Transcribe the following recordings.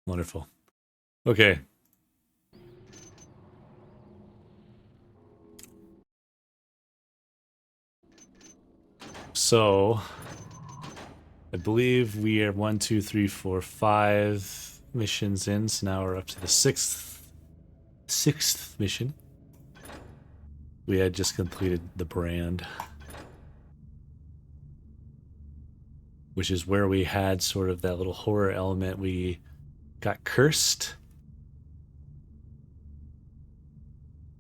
Wonderful. Okay. So, I believe we are 5 missions in. So now we're up to the sixth mission. We had just completed the brand, which is where we had sort of that little horror element. We got cursed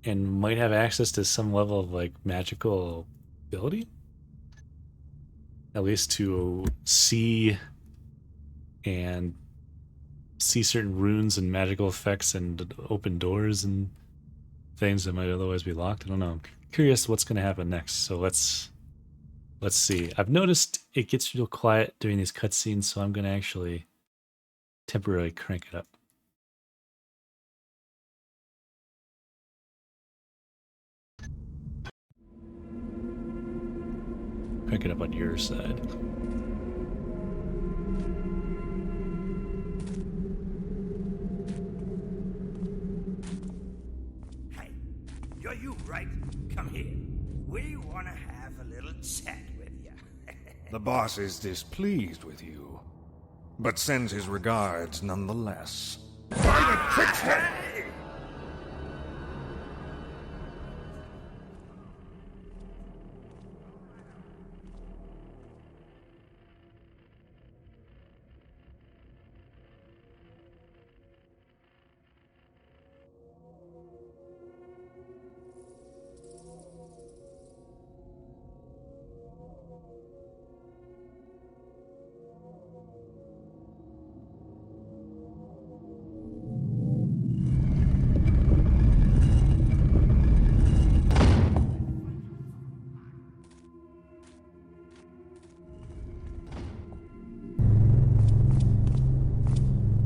and might have access to some level of like magical ability, at least to see and see certain runes and magical effects and open doors and things that might otherwise be locked. I don't know. I'm curious what's going to happen next. So let's see. I've noticed it gets real quiet during these cutscenes, so I'm going to actually temporarily crank it up. Crank it up on your side. Hey, you're you, right? Come here. We want to have a little chat with you. The boss is displeased with you, but sends his regards nonetheless. Hey!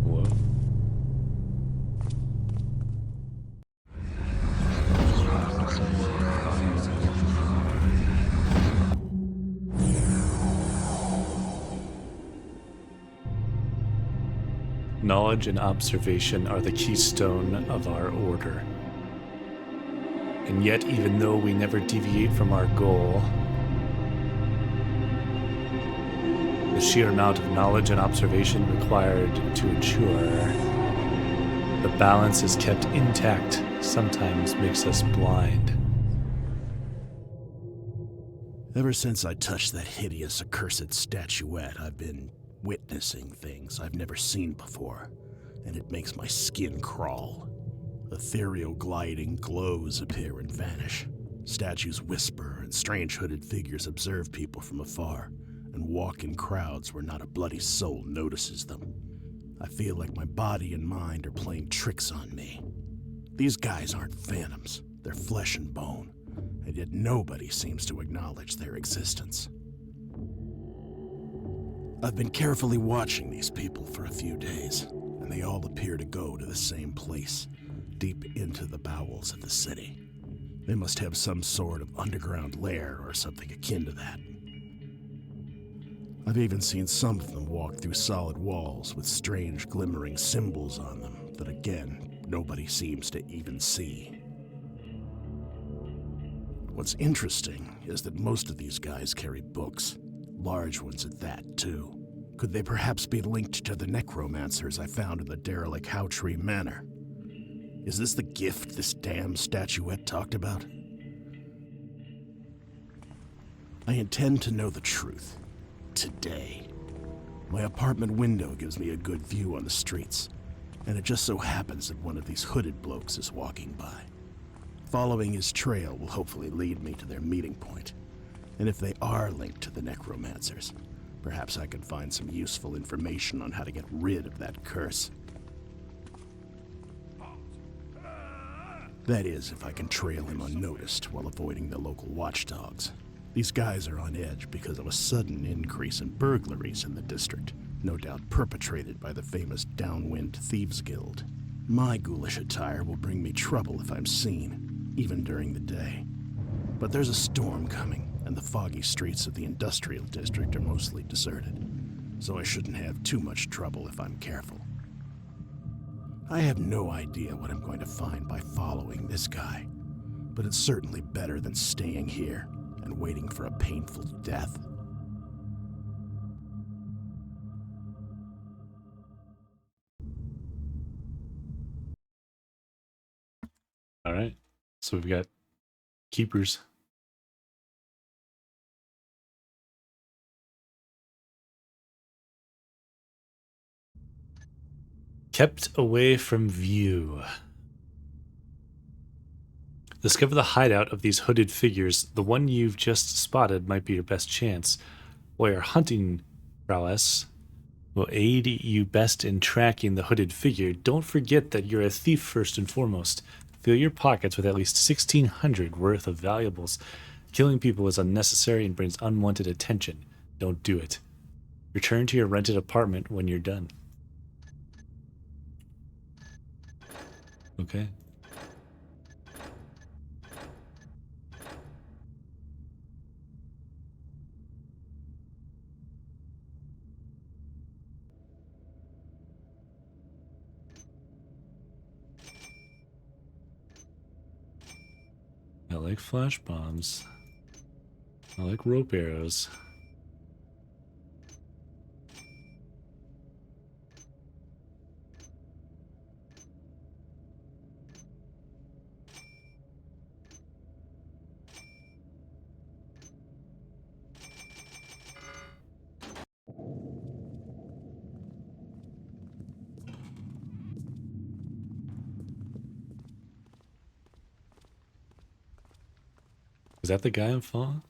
Whoa. Knowledge and observation are the keystone of our order. And yet, even though we never deviate from our goal, the sheer amount of knowledge and observation required to ensure the balance is kept intact sometimes makes us blind. Ever since I touched that hideous, accursed statuette, I've been witnessing things I've never seen before, and it makes my skin crawl. Ethereal gliding glows appear and vanish. Statues whisper, and strange hooded figures observe people from afar, and walk in crowds where not a bloody soul notices them. I feel like my body and mind are playing tricks on me. These guys aren't phantoms, they're flesh and bone, and yet nobody seems to acknowledge their existence. I've been carefully watching these people for a few days, and they all appear to go to the same place, deep into the bowels of the city. They must have some sort of underground lair or something akin to that. I've even seen some of them walk through solid walls with strange glimmering symbols on them that, again, nobody seems to even see. What's interesting is that most of these guys carry books, large ones at that, too. Could they perhaps be linked to the necromancers I found in the derelict Howtree Manor? Is this the gift this damn statuette talked about? I intend to know the truth. Today. My apartment window gives me a good view on the streets, and it just so happens that one of these hooded blokes is walking by. Following his trail will hopefully lead me to their meeting point, and if they are linked to the necromancers, perhaps I can find some useful information on how to get rid of that curse. That is, if I can trail him unnoticed while avoiding the local watchdogs. These guys are on edge because of a sudden increase in burglaries in the district, no doubt perpetrated by the famous Downwind Thieves Guild. My ghoulish attire will bring me trouble if I'm seen, even during the day. But there's a storm coming, and the foggy streets of the industrial district are mostly deserted, so I shouldn't have too much trouble if I'm careful. I have no idea what I'm going to find by following this guy, but it's certainly better than staying here and waiting for a painful death. All right. So we've got keepers. Kept away from view. Discover the hideout of these hooded figures. The one you've just spotted might be your best chance. While your hunting prowess will aid you best in tracking the hooded figure, don't forget that you're a thief first and foremost. Fill your pockets with at least 1,600 worth of valuables. Killing people is unnecessary and brings unwanted attention. Don't do it. Return to your rented apartment when you're done. Okay. I like flash bombs. I like rope arrows. Is that the guy I'm following?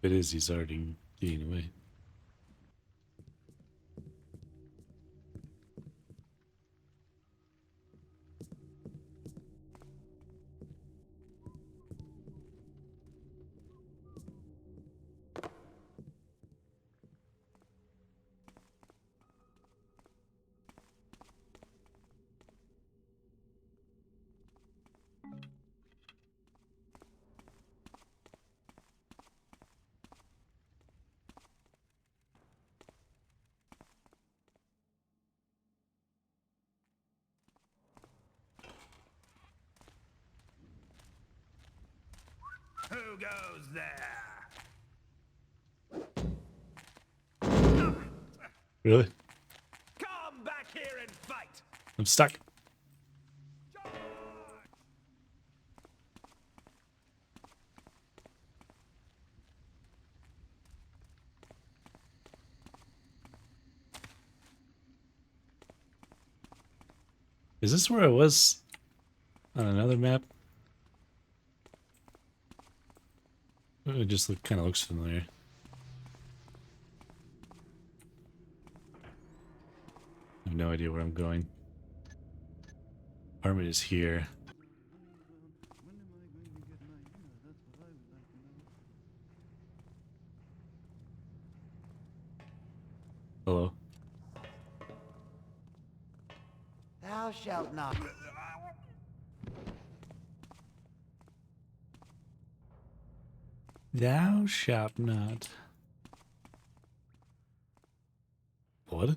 If it is, he's already getting away. Who goes there? Really? Come back here and fight! I'm stuck. Is this where I was on another map? It just kind of looks familiar. I have no idea where I'm going. Apartment is here. Hello? Thou shalt not. Thou shalt not. What?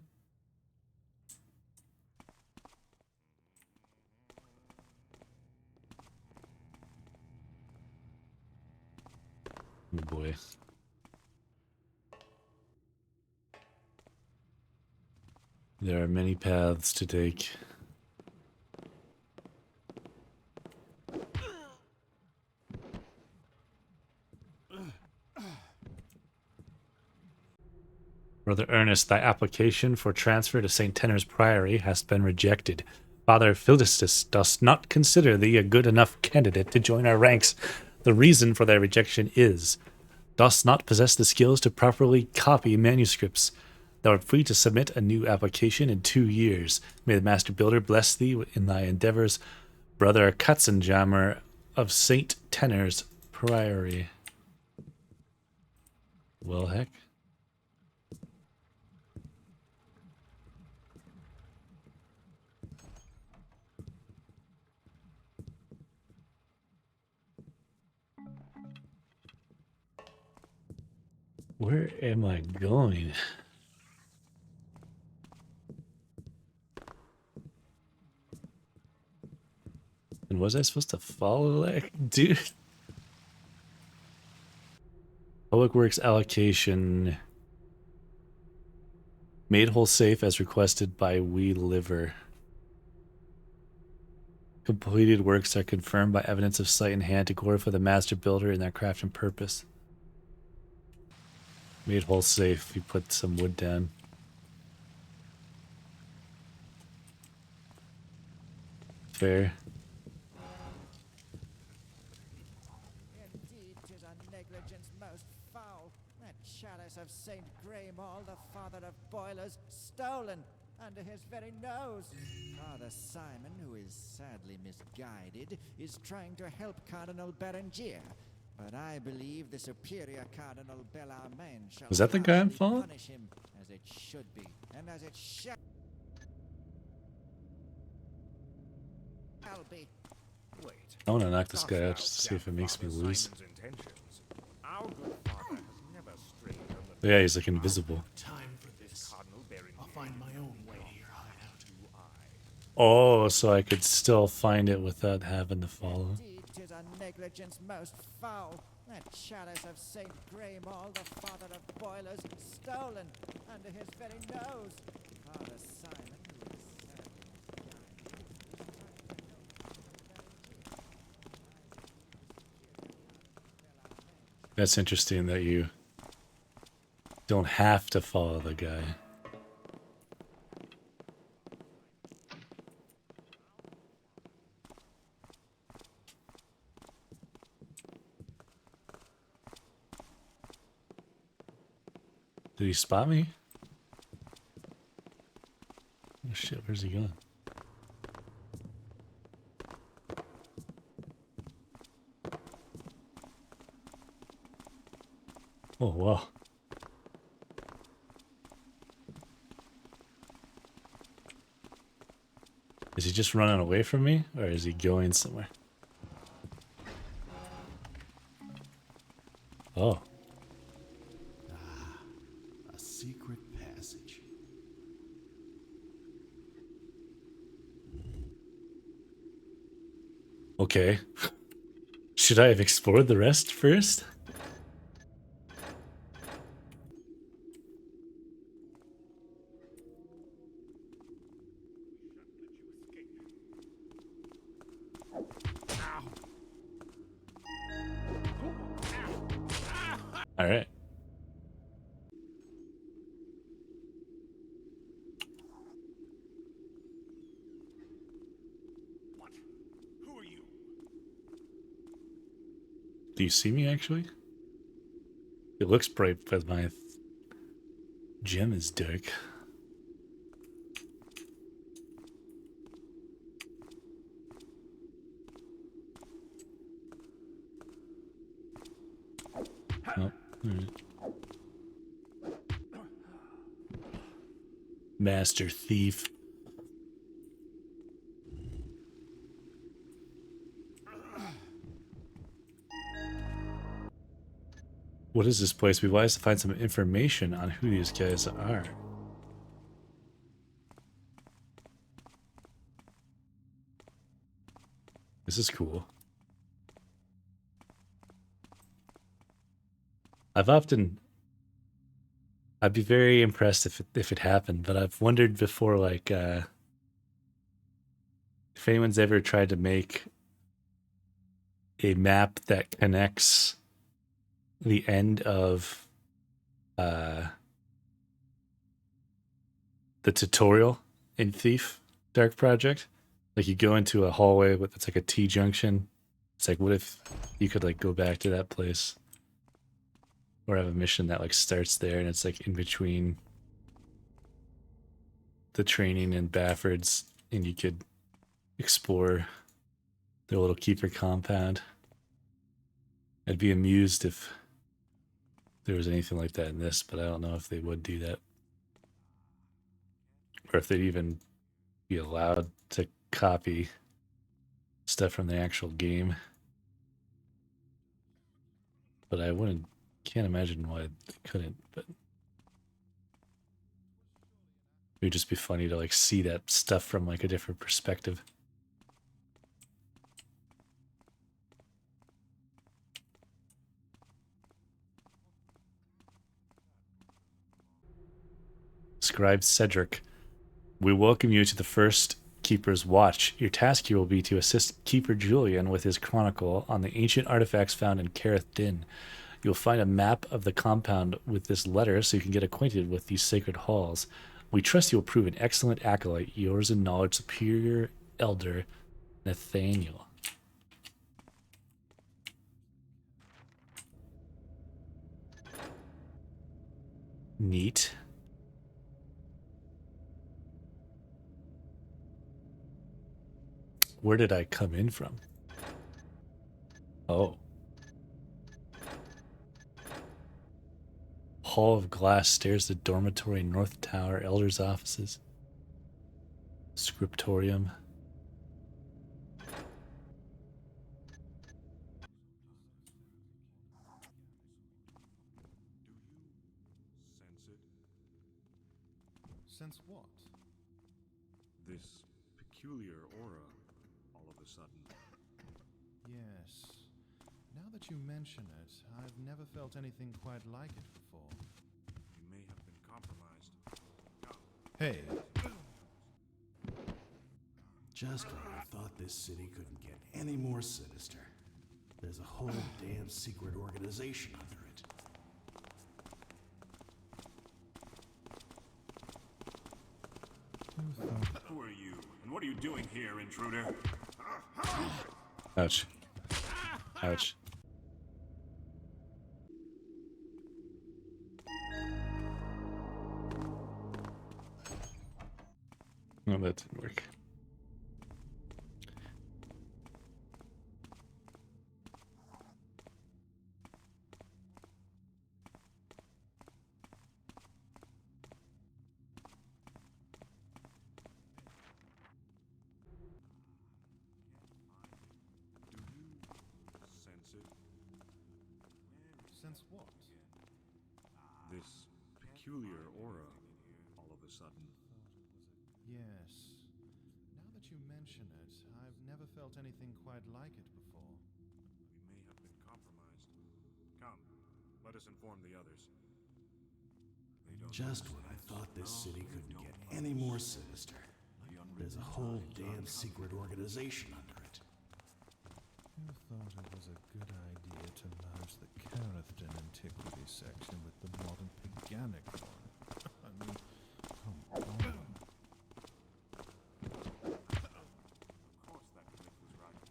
Oh boy. There are many paths to take. Brother Ernest, thy application for transfer to St. Tenor's Priory has been rejected. Father Philistus does not consider thee a good enough candidate to join our ranks. The reason for thy rejection is, dost not possess the skills to properly copy manuscripts. Thou art free to submit a new application in 2 years. May the Master Builder bless thee in thy endeavors. Brother Katzenjammer of St. Tenor's Priory. Well, heck. Where am I going? And was I supposed to follow that? Dude. Public Works allocation. Made whole safe as requested by We Liver. Completed works are confirmed by evidence of sight in hand to glorify the master builder in their craft and purpose. Made whole safe. You put some wood down. Fair. Indeed, 'tis a negligence most foul. That chalice of Saint Graymall, the father of boilers, stolen under his very nose. Father Simon, who is sadly misguided, is trying to help Cardinal Berengier. But I believe the superior Cardinal Bellarmine shall Was that the guy I'm harshly following? punish him, as it should be, and as it shall be. Wait. I want to knock this Dost guy thou out just to see if it doubt makes me Father lose. Simon's intentions? Our good father has never strayed on the Yeah, he's like invisible. Time for this. Cardinal Berengier. I'll find my own way to your hideout. Oh, so I could still find it without having to follow. Indeed, 'tis a negligence most foul. That chalice of Saint Graymall, the father of boilers, stolen under his very nose. Father Simon, who is sadly That's interesting that you don't have to follow the guy. Did he spot me? Oh shit, where's he going? Oh wow. Is he just running away from me, or is he going somewhere? Oh. A secret passage. Okay. Should I have explored the rest first? All right. What? Who are you? Do you see me actually? It looks bright, but my gem is dark. Oh, all right. Master thief. What is this place? Be wise to find some information on who these guys are. This is cool. I'd be very impressed if it happened, but I've wondered before, like, if anyone's ever tried to make a map that connects the end of the tutorial in Thief Dark Project. Like, you go into a hallway with it's like a T junction. It's like, what if you could like go back to that place, or have a mission that like starts there and it's like in between the training and Baffords, and you could explore their little keeper compound. I'd be amused if there was anything like that in this, but I don't know if they would do that, or if they'd even be allowed to copy stuff from the actual game. But I wouldn't Can't imagine why they couldn't, but it would just be funny to like see that stuff from like a different perspective. Scribe Cedric, we welcome you to the first Keeper's Watch. Your task here will be to assist Keeper Julian with his chronicle on the ancient artifacts found in Kareth Din. You'll find a map of the compound with this letter so you can get acquainted with these sacred halls. We trust you'll prove an excellent acolyte, yours in knowledge, superior elder Nathaniel. Neat. Where did I come in from? Oh. Hall of glass, stairs to dormitory, north tower, elders' offices, scriptorium. Sense it? Sense what? This peculiar aura, all of a sudden. Yes. Now that you mention it, I've never felt anything quite like it before. You may have been compromised. Hey, Just when I thought this city couldn't get any more sinister. There's a whole damn secret organization under it. Who are you? And what are you doing here, intruder? Ouch. Ouch. No, that didn't work. Sense it? sense what? This peculiar aura, all of a sudden. Yes. Now that you mention it, I've never felt anything quite like it before. We may have been compromised. Come, let us inform the others. They don't Just when I thought this city couldn't get any more sinister. There's a whole damn secret organization under it. Who thought it was a good idea to merge the Carathdin antiquity section with the modern paganic one? I mean, come on. Of course that myth was right.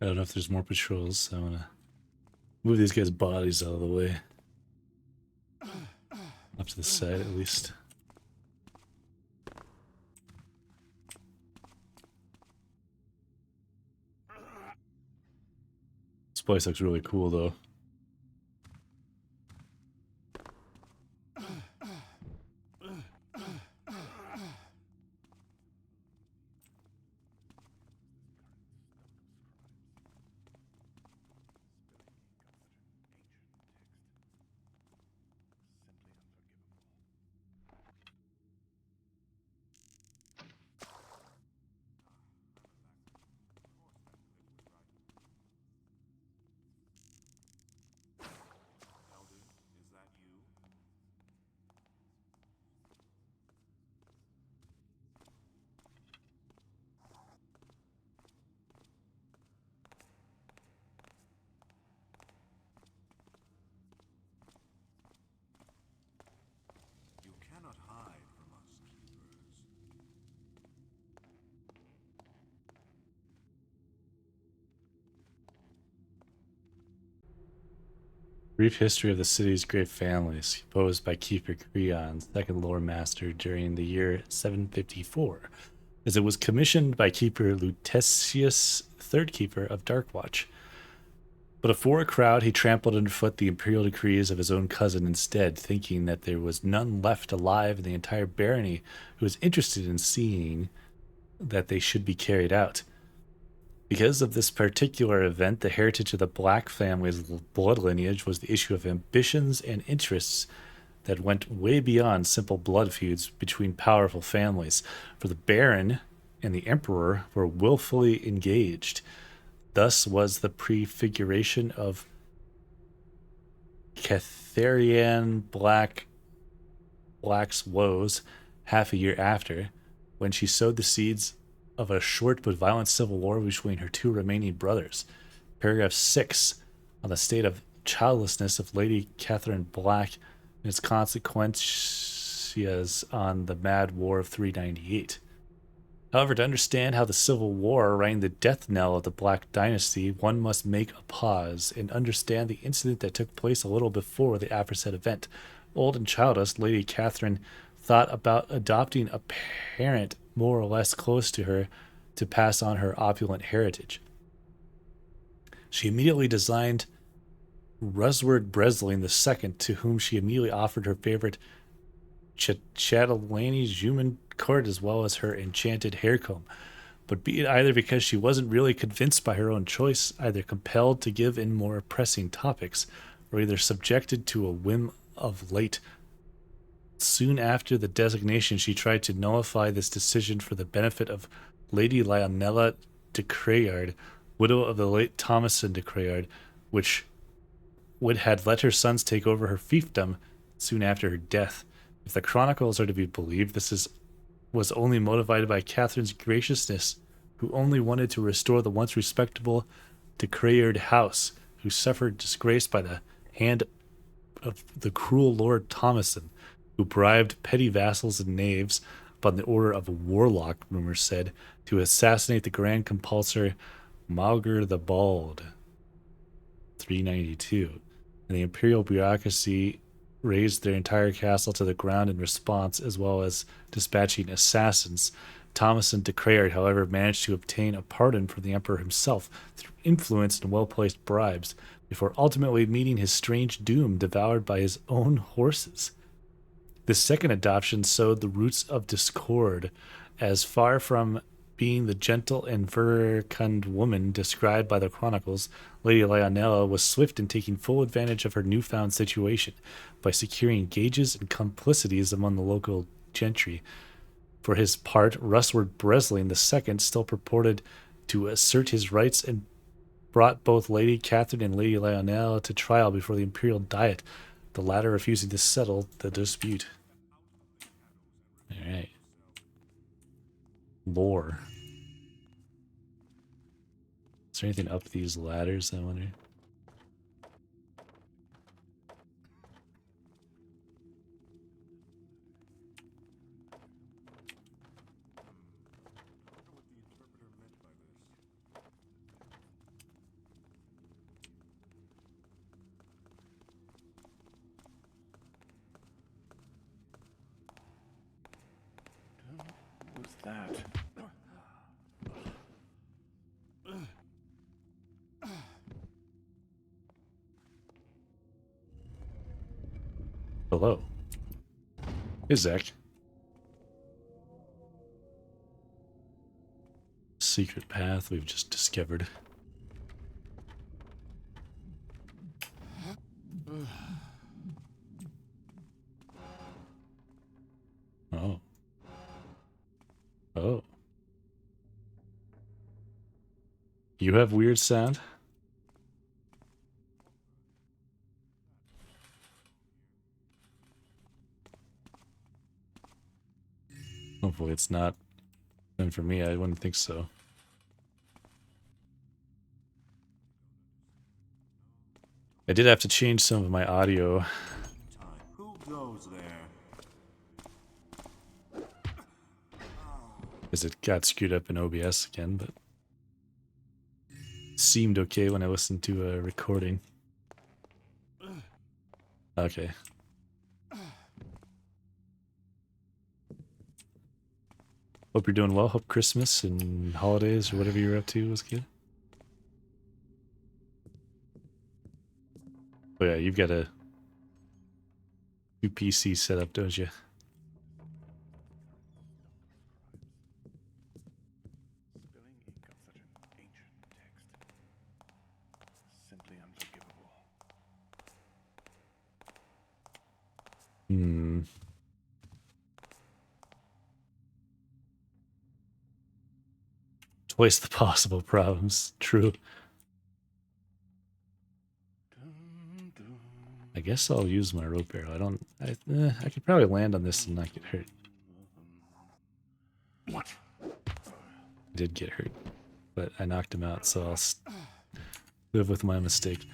I don't know if there's more patrols, so I want to move these guys' bodies out of the way. Up to the side, at least. This place looks really cool, though. Elder, is that you? You cannot hide from us, keepers. Brief history of the city's great families, composed by Keeper Creon, second Lore Master during the year 754, as it was commissioned by Keeper Lutetius, third Keeper of Darkwatch. But before a crowd, he trampled underfoot the imperial decrees of his own cousin instead, thinking that there was none left alive in the entire barony who was interested in seeing that they should be carried out. Because of this particular event, the heritage of the Black family's blood lineage was the issue of ambitions and interests that went way beyond simple blood feuds between powerful families, for the Baron and the Emperor were willfully engaged. Thus was the prefiguration of Catharian Black's woes half a year after, when she sowed the seeds of a short but violent civil war between her two remaining brothers. Paragraph 6 on the state of childlessness of Lady Catherine Black and its consequences on the Mad War of 398. However, to understand how the Civil War rang the death knell of the Black Dynasty, one must make a pause and understand the incident that took place a little before the aforesaid event. Old and childless, Lady Catherine thought about adopting a parent more or less close to her to pass on her opulent heritage. She immediately designed Rusward Breslin II, to whom she immediately offered her favorite Chatelain's human court as well as her enchanted haircomb. But be it either because she wasn't really convinced by her own choice, either compelled to give in more pressing topics, or either subjected to a whim of late. Soon after the designation, she tried to nullify this decision for the benefit of Lady Lionella de Crayard, widow of the late Thomason de Crayard, which had let her sons take over her fiefdom soon after her death. If the chronicles are to be believed, this was only motivated by Catherine's graciousness, who only wanted to restore the once respectable de Crayard house, who suffered disgrace by the hand of the cruel Lord Thomason, who bribed petty vassals and knaves, upon the order of a warlock, rumors said, to assassinate the Grand Compulsor Mauger the Bald, 392. And the imperial bureaucracy razed their entire castle to the ground in response, as well as dispatching assassins. Thomason de Crayard, however, managed to obtain a pardon from the emperor himself through influence and well-placed bribes, before ultimately meeting his strange doom devoured by his own horses. This second adoption sowed the roots of discord, as far from being the gentle and versatile woman described by the chronicles, Lady Lionella was swift in taking full advantage of her newfound situation by securing gages and complicities among the local gentry. For his part, Rusward Breslin II still purported to assert his rights and brought both Lady Catherine and Lady Lionella to trial before the imperial diet, the latter refusing to settle the dispute. Alright. Lore. Is there anything up these ladders, I wonder? Who's that? Hello. Hey, Zach. Secret path we've just discovered. Oh. Oh. You have weird sound? Hopefully it's not. And for me, I wouldn't think so. I did have to change some of my audio. Who goes there? Because it got screwed up in OBS again, but it seemed okay when I listened to a recording. Okay. Hope you're doing well. Hope Christmas and holidays or whatever you're up to was good. Oh yeah, you've got a 2 PC setup, don't you? Spilling ink on such an ancient text. Simply unforgivable. Hmm. Twice the possible problems. True. I guess I'll use my rope arrow. I could probably land on this and not get hurt. What? I did get hurt, but I knocked him out, so I'll live with my mistake.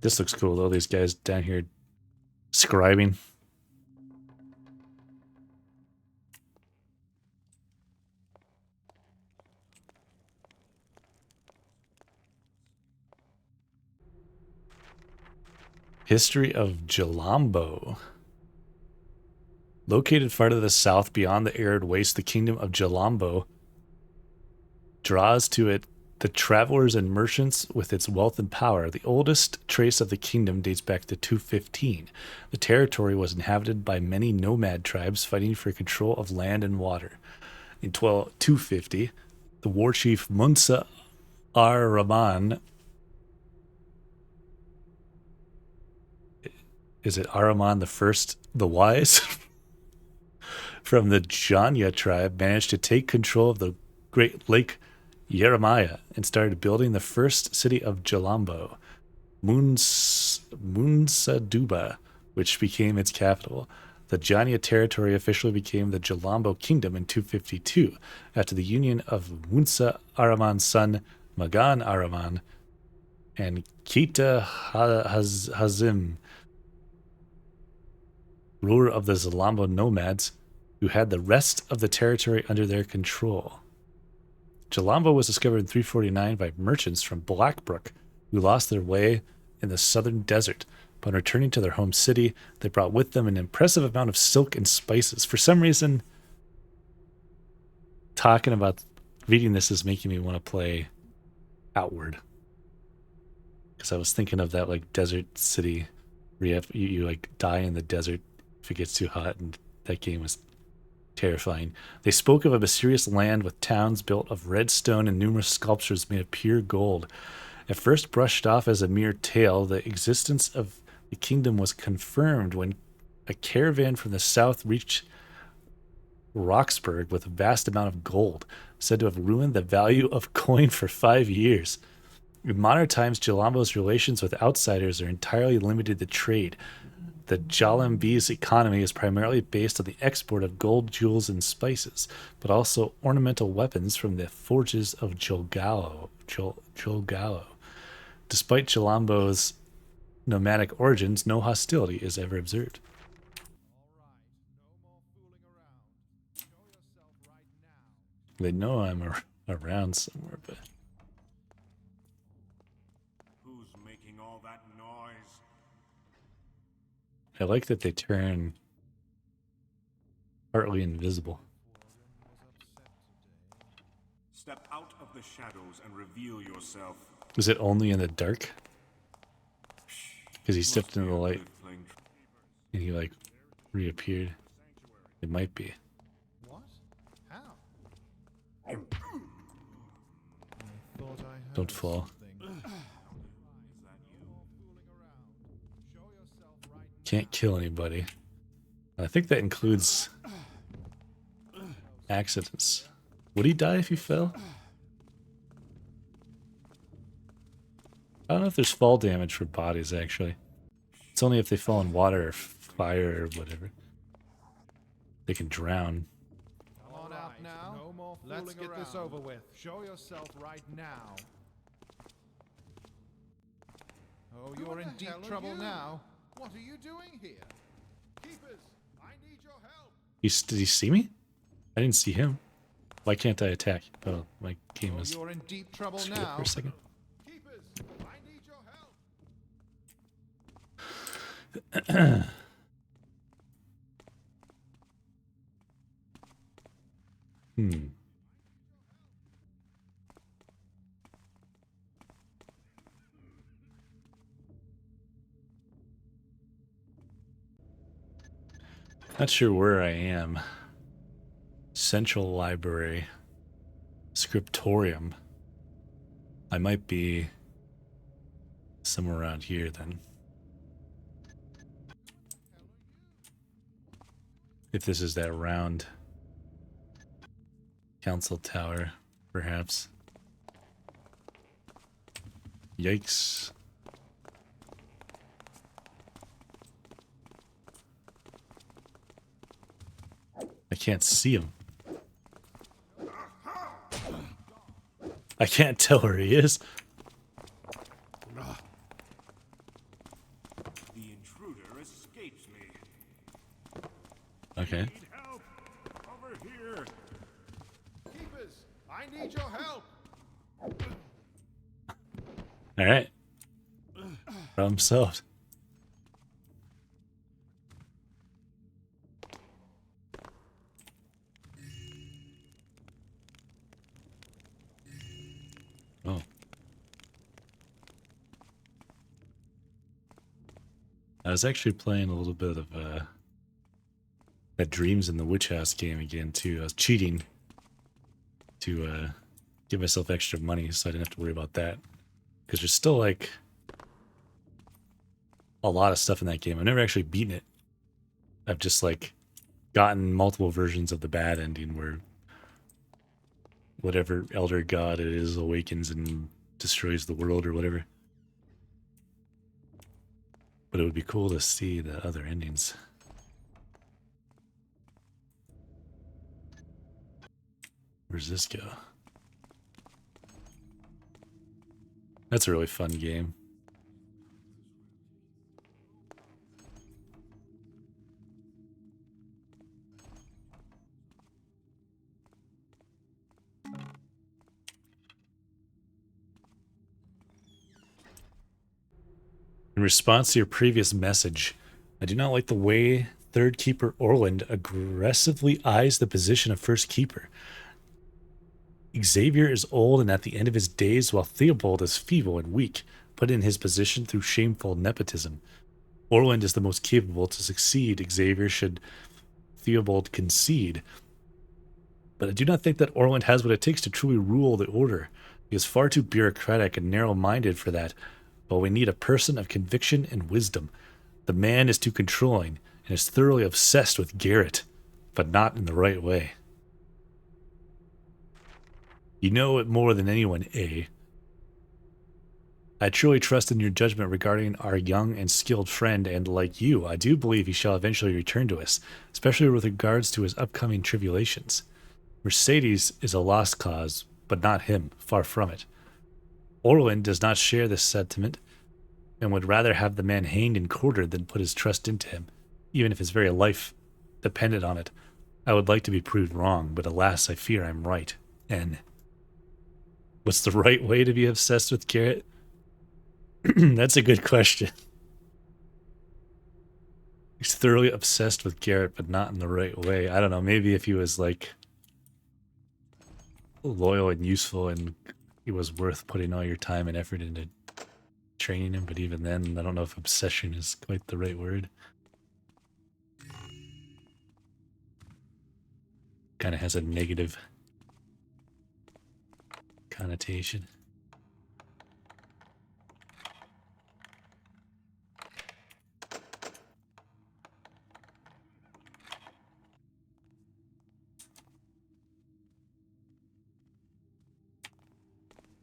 This looks cool though. These guys down here scribing. History of Jalombo. Located far to the south beyond the arid waste, the kingdom of Jalombo draws to it the travelers and merchants with its wealth and power. The oldest trace of the kingdom dates back to 215. The territory was inhabited by many nomad tribes fighting for control of land and water. In 250, the war chief Munsa ar-Rahman, is it Araman the First, the Wise, from the Janya tribe, managed to take control of the Great Lake Yeremiah and started building the first city of Jalombo, Munsaduba, which became its capital. The Janya territory officially became the Jalombo Kingdom in 252 after the union of Munsa Araman's son Magan Araman and Kita Hazim, ruler of the Jalombo nomads, who had the rest of the territory under their control. Jalombo was discovered in 349 by merchants from Blackbrook, who lost their way in the southern desert. Upon returning to their home city, they brought with them an impressive amount of silk and spices. For some reason, reading this is making me want to play Outward. Because I was thinking of that like desert city where you like die in the desert if it gets too hot, and that game was terrifying. They spoke of a mysterious land with towns built of red stone and numerous sculptures made of pure gold. At first brushed off as a mere tale, the existence of the kingdom was confirmed when a caravan from the south reached Roxburgh with a vast amount of gold, said to have ruined the value of coin for 5 years. In modern times, Jalombo's relations with outsiders are entirely limited to trade. The Jalambee's economy is primarily based on the export of gold, jewels, and spices, but also ornamental weapons from the forges of Jolgallo. Despite Jalombo's nomadic origins, no hostility is ever observed. They know I'm around somewhere, but Who's making all that noise? I like that they turn partly invisible. Step out of the shadows and reveal yourself. Is it only in the dark? Because he stepped into the light and he like reappeared. It might be. What? How? I thought I heard Don't fall. something. Can't kill anybody. I think that includes accidents. Would he die if he fell? I don't know if there's fall damage for bodies, actually. It's only if they fall in water or fire or whatever. They can drown. Come on out now. No more Let's get this over with. Show yourself right now. Oh, you're in deep trouble now. What are you doing here? Keepers, I need your help. Did he see me? I didn't see him. Why can't I attack? Oh, my game was You're in deep trouble screwed up now. for a second. Keepers, I need your help. Not sure where I am. Central Library. Scriptorium. I might be somewhere around here then. If this is that round council tower, perhaps. Yikes. I can't see him. I can't tell where he is. The intruder escapes me. Okay. Need help! Over here! Keepers, I need your help. Alright. Problem solved. Oh. I was actually playing a little bit of that Dreams in the Witch House game again too. I was cheating to give myself extra money so I didn't have to worry about that. Because there's still like a lot of stuff in that game. I've never actually beaten it. I've just like gotten multiple versions of the bad ending where whatever elder god it is awakens and destroys the world or whatever. But it would be cool to see the other endings. Where's this go? That's a really fun game. In response to your previous message, I do not like the way Third Keeper Orland aggressively eyes the position of First Keeper. Xavier is old and at the end of his days, while Theobald is feeble and weak, put in his position through shameful nepotism. Orland is the most capable to succeed Xavier should Theobald concede. But I do not think that Orland has what it takes to truly rule the Order. He is far too bureaucratic and narrow-minded for that, but we need a person of conviction and wisdom. The man is too controlling and is thoroughly obsessed with Garrett, but not in the right way. You know it more than anyone, A. I truly trust in your judgment regarding our young and skilled friend, and like you, I do believe he shall eventually return to us, especially with regards to his upcoming tribulations. Mercedes is a lost cause, but not him, far from it. Orland does not share this sentiment, and would rather have the man hanged and quartered than put his trust into him, even if his very life depended on it. I would like to be proved wrong, but alas, I fear I'm right. N. What's the right way to be obsessed with Garrett? That's a good question. He's thoroughly obsessed with Garrett, but not in the right way. I don't know, maybe if he was like loyal and useful and he was worth putting all your time and effort into training him, but even then, I don't know if obsession is quite the right word. Kind of has a negative connotation.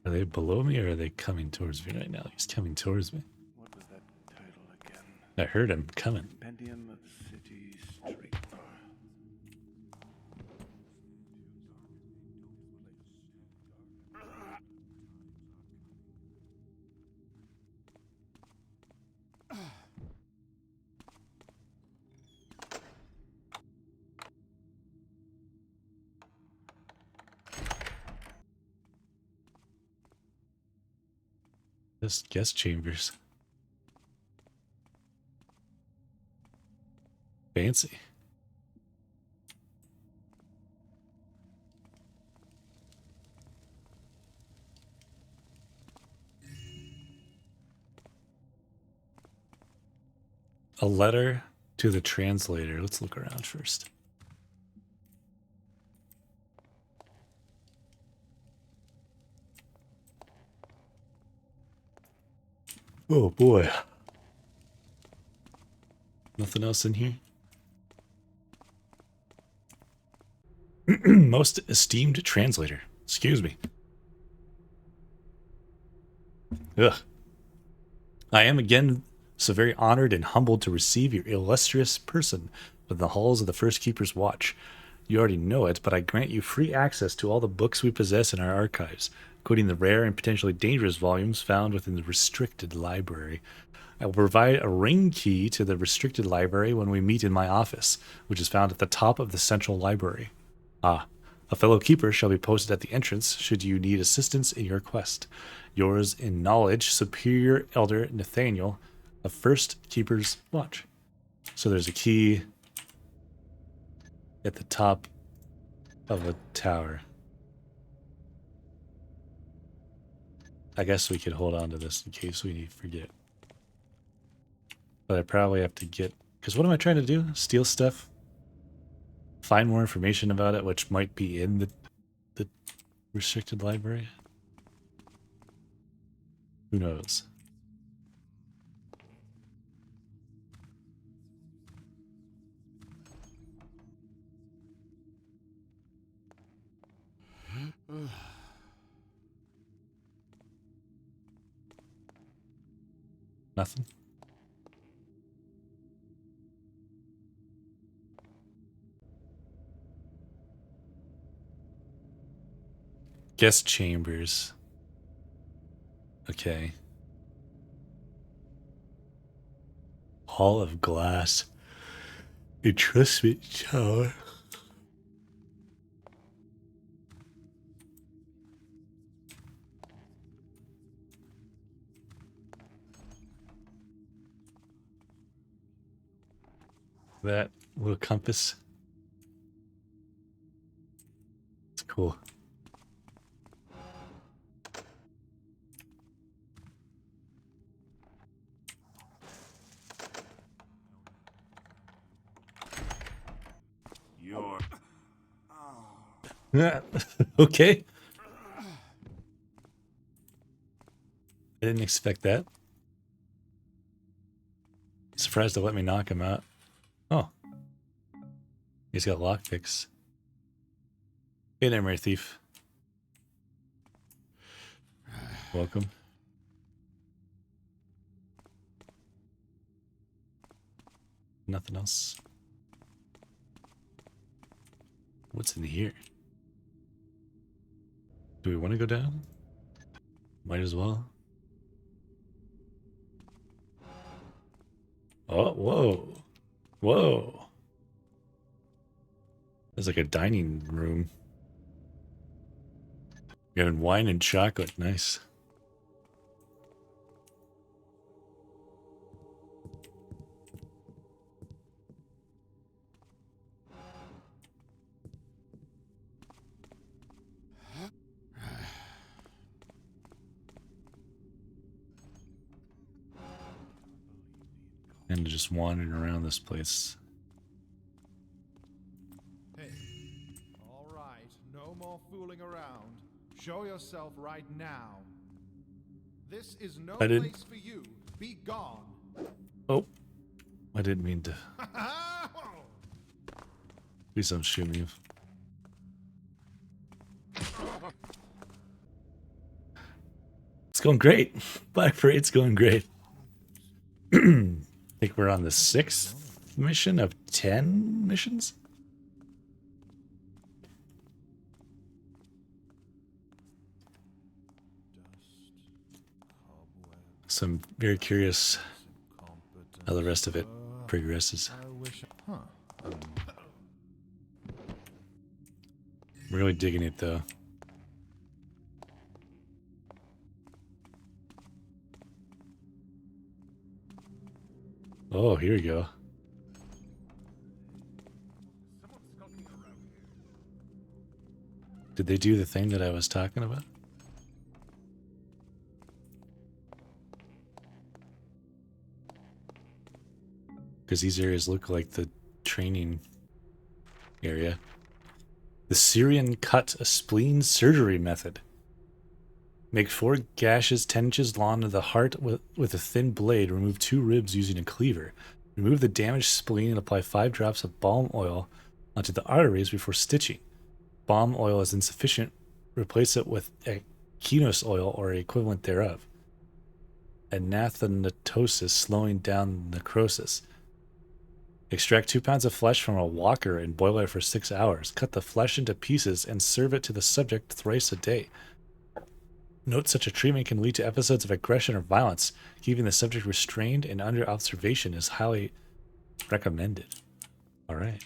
Are they below me or are they coming towards me right now? He's coming towards me. What was that title again? I heard him coming. Compendium of City Street Bar. Just guest chambers. Fancy. A letter to the translator. Let's look around first. Oh boy. Nothing else in here? Most esteemed translator. Excuse me. Ugh. I am again so very honored and humbled to receive your illustrious person within the halls of the First Keeper's Watch. You already know it, but I grant you free access to all the books we possess in our archives, including the rare and potentially dangerous volumes found within the restricted library. I will provide a ring key to the restricted library when we meet in my office, which is found at the top of the central library. Ah, a fellow keeper shall be posted at the entrance should you need assistance in your quest. Yours in knowledge, Superior Elder Nathaniel of First Keeper's Watch. So there's a key at the top of a tower. I guess we could hold on to this in case we forget. But I probably have to get... Because what am I trying to do? Steal stuff? Find more information about it, which might be in the restricted library? Who knows? Nothing? Guest chambers. Okay. Hall of Glass. Entrustment Tower. That little compass. It's cool. You're... Okay. I didn't expect that. Surprised to let me knock him out. Oh. He's got lockpicks. Hey there, Mary Thief. Welcome. Nothing else. What's in here? Do we want to go down? Might as well. Oh, whoa. Whoa. There's like a dining room. Got wine and chocolate. Nice. And just wandering around this place. Hey, all right, no more fooling around. Show yourself right now. This is no place for you. Be gone. Oh, I didn't mean to. Please don't shoot me. It's going great. Black Parade's going great. I think we're on the 6th mission of 10 missions. So I'm very curious how the rest of it progresses. Really digging it though. Oh, here we go. Did they do the thing that I was talking about? because these areas look like the training area. The Syrian cut, a spleen surgery method. Make 4 gashes 10 inches long of the heart with a thin blade. Remove 2 ribs using a cleaver. Remove the damaged spleen and apply 5 drops of balm oil onto the arteries before stitching. Balm oil is insufficient. Replace it with echinus oil or equivalent thereof. Anathematosis, slowing down necrosis. Extract 2 pounds of flesh from a walker and boil it for 6 hours. Cut the flesh into pieces and serve it to the subject thrice a day. Note such a treatment can lead to episodes of aggression or violence. Keeping the subject restrained and under observation is highly recommended. Alright.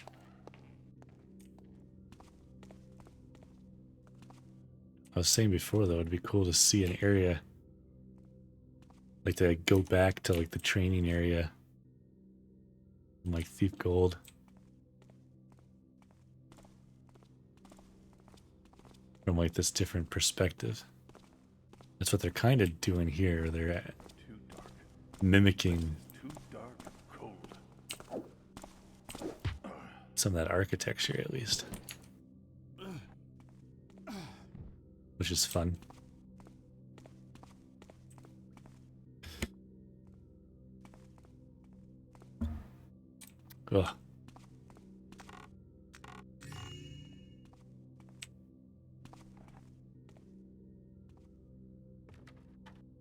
I was saying before, though, it'd be cool to see an area, like to go back to like the training area, like Thief Gold. From like this different perspective. That's what they're kind of doing here. They're mimicking some of that architecture, at least, which is fun. Ugh.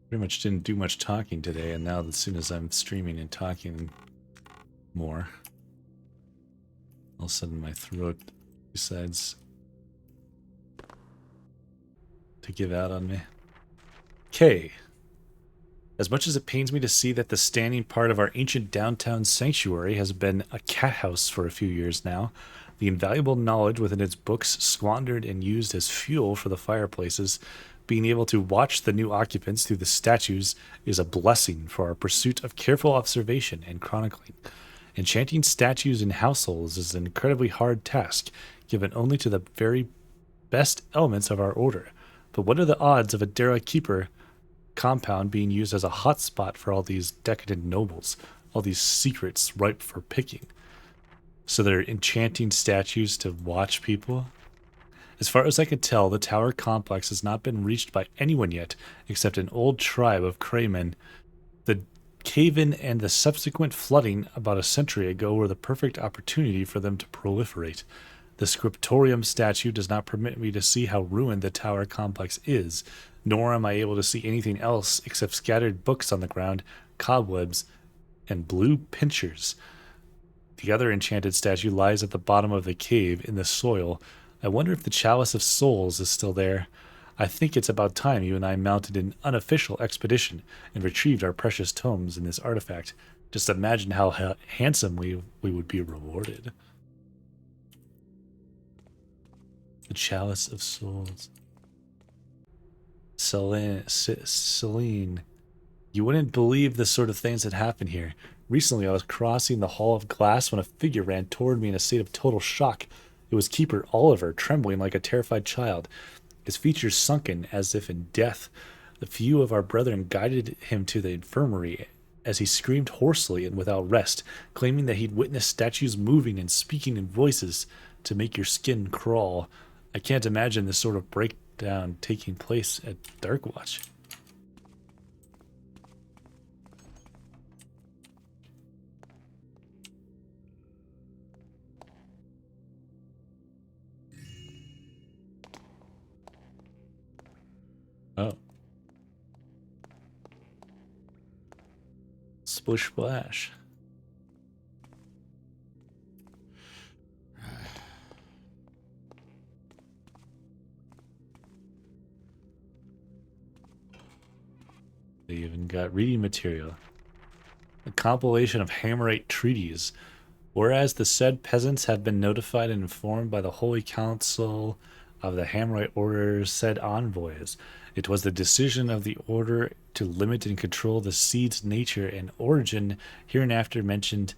Pretty much didn't do much talking today, and now as soon as I'm streaming and talking more, all of a sudden my throat decides to give out on me. Okay. As much as it pains me to see that the standing part of our ancient downtown sanctuary has been a cat house for a few years now, the invaluable knowledge within its books squandered and used as fuel for the fireplaces, being able to watch the new occupants through the statues is a blessing for our pursuit of careful observation and chronicling. Enchanting statues in households is an incredibly hard task, given only to the very best elements of our order. But what are the odds of a Dara Keeper compound being used as a hotspot for all these decadent nobles, all these secrets ripe for picking? So they're enchanting statues to watch people? As far as I could tell, the tower complex has not been reached by anyone yet, except an old tribe of Craymen. The cave-in and the subsequent flooding about a century ago were the perfect opportunity for them to proliferate. The scriptorium statue does not permit me to see how ruined the tower complex is, nor am I able to see anything else except scattered books on the ground, cobwebs, and blue pincers. The other enchanted statue lies at the bottom of the cave in the soil. I wonder if the Chalice of Souls is still there. I think it's about time you and I mounted an unofficial expedition and retrieved our precious tomes in this artifact. Just imagine how handsomely we would be rewarded. The Chalice of Souls. Celine. You wouldn't believe the sort of things that happen here. Recently, I was crossing the Hall of Glass when a figure ran toward me in a state of total shock. It was Keeper Oliver, trembling like a terrified child, his features sunken as if in death. The few of our brethren guided him to the infirmary as he screamed hoarsely and without rest, claiming that he'd witnessed statues moving and speaking in voices to make your skin crawl. I can't imagine this sort of breakdown taking place at Darkwatch. Oh. Splish splash. They even got reading material. A compilation of Hammerite treaties. Whereas the said peasants have been notified and informed by the Holy Council of the Hammerite Order's said envoys, it was the decision of the Order to limit and control the seed's nature and origin hereinafter mentioned,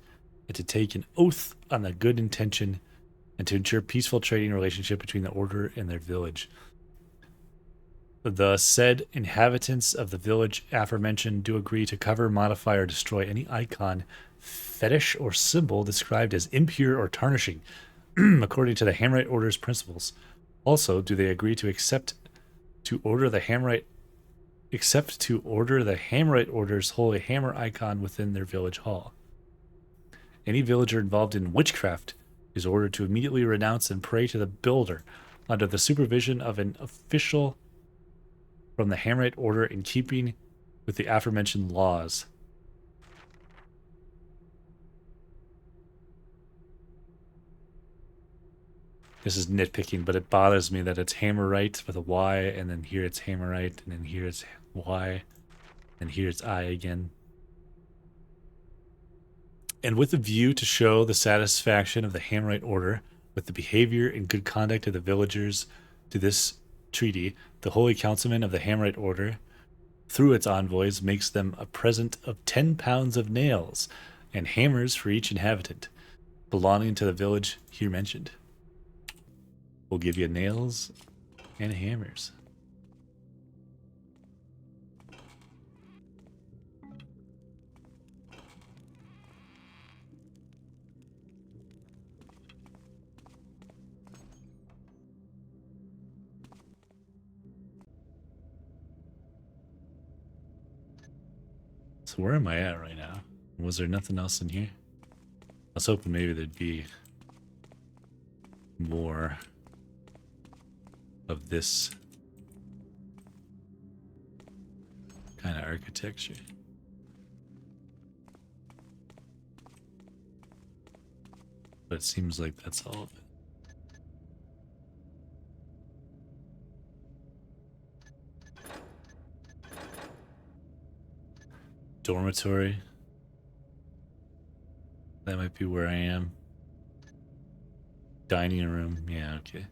and to take an oath on the good intention, and to ensure peaceful trading relationship between the Order and their village. The said inhabitants of the village aforementioned do agree to cover, modify, or destroy any icon fetish or symbol described as impure or tarnishing, according to the Hammerite Order's principles. Also, do they agree to accept to order the Hammerite Order's holy hammer icon within their village hall? Any villager involved in witchcraft is ordered to immediately renounce and pray to the builder under the supervision of an official from the Hammerite Order in keeping with the aforementioned laws. This is nitpicking, but it bothers me that it's Hammerite with a Y, and then here it's Hammerite, and then here it's Y, and here it's I again. And with a view to show the satisfaction of the Hammerite Order with the behavior and good conduct of the villagers to this treaty, the Holy Councilman of the Hammerite Order, through its envoys, makes them a present of 10 pounds of nails and hammers for each inhabitant belonging to the village here mentioned. We'll give you nails and hammers. So where am I at right now? Was there nothing else in here? I was hoping maybe there'd be more of this kind of architecture. But it seems like that's all of it. Dormitory. That might be where I am. Dining room. Yeah, okay.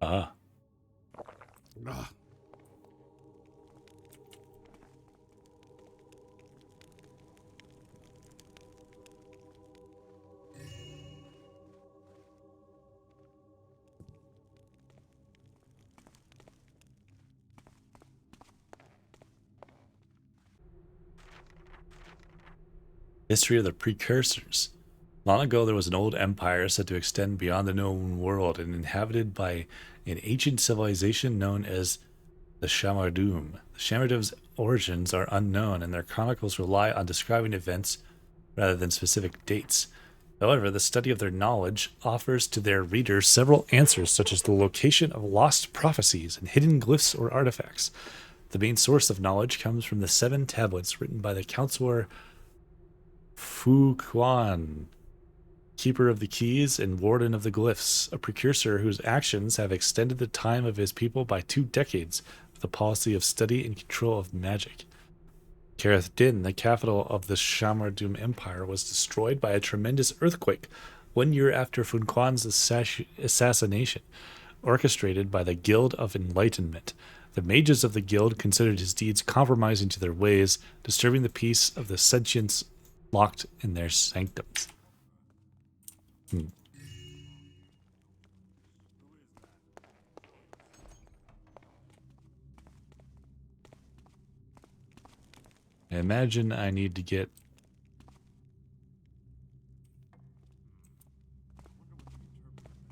Ah. History of the Precursors. Long ago, there was an old empire said to extend beyond the known world and inhabited by an ancient civilization known as the Shamardum. The Shamardum's origins are unknown, and their chronicles rely on describing events rather than specific dates. However, the study of their knowledge offers to their readers several answers, such as the location of lost prophecies and hidden glyphs or artifacts. The main source of knowledge comes from the 7 tablets written by the counselor Fu Quan, keeper of the keys and warden of the glyphs, a precursor whose actions have extended the time of his people by 2 decades with a policy of study and control of magic. Kareth Din, the capital of the Shamardum Empire, was destroyed by a tremendous earthquake 1 year after Fu Quan's assassination, orchestrated by the Guild of Enlightenment. The mages of the guild considered his deeds compromising to their ways, disturbing the peace of the sentients locked in their sanctums. I imagine I need to get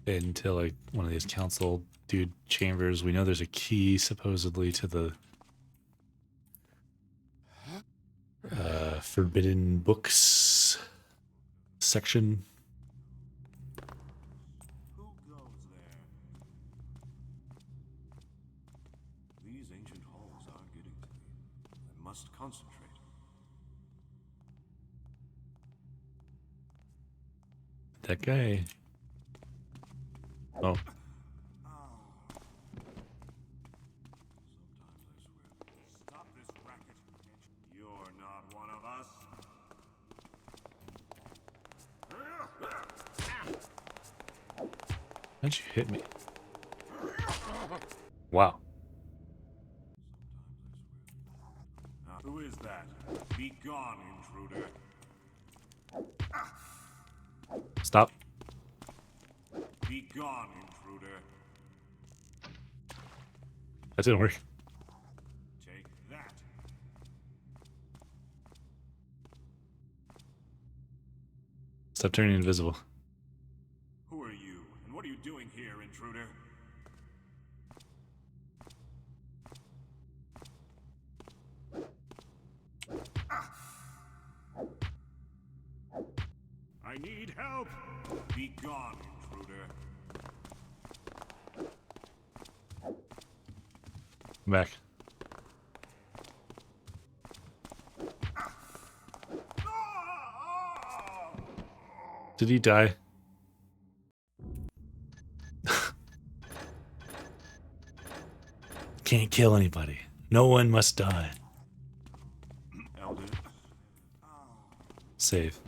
into like one of these council dude chambers. We know there's a key supposedly to the forbidden books section. Who goes there? These ancient halls are getting to me. I must concentrate. That guy. Oh. Stop this racket. You're not one of us. How'd you hit me? Wow. Who is that? Be gone, intruder. Stop. Be gone, intruder. That didn't work. Take that. Stop turning invisible. Who are you, and what are you doing here, intruder? I need help! Be gone, intruder. Come back. Did he die? Can't kill anybody. No one must die. Elder, Save.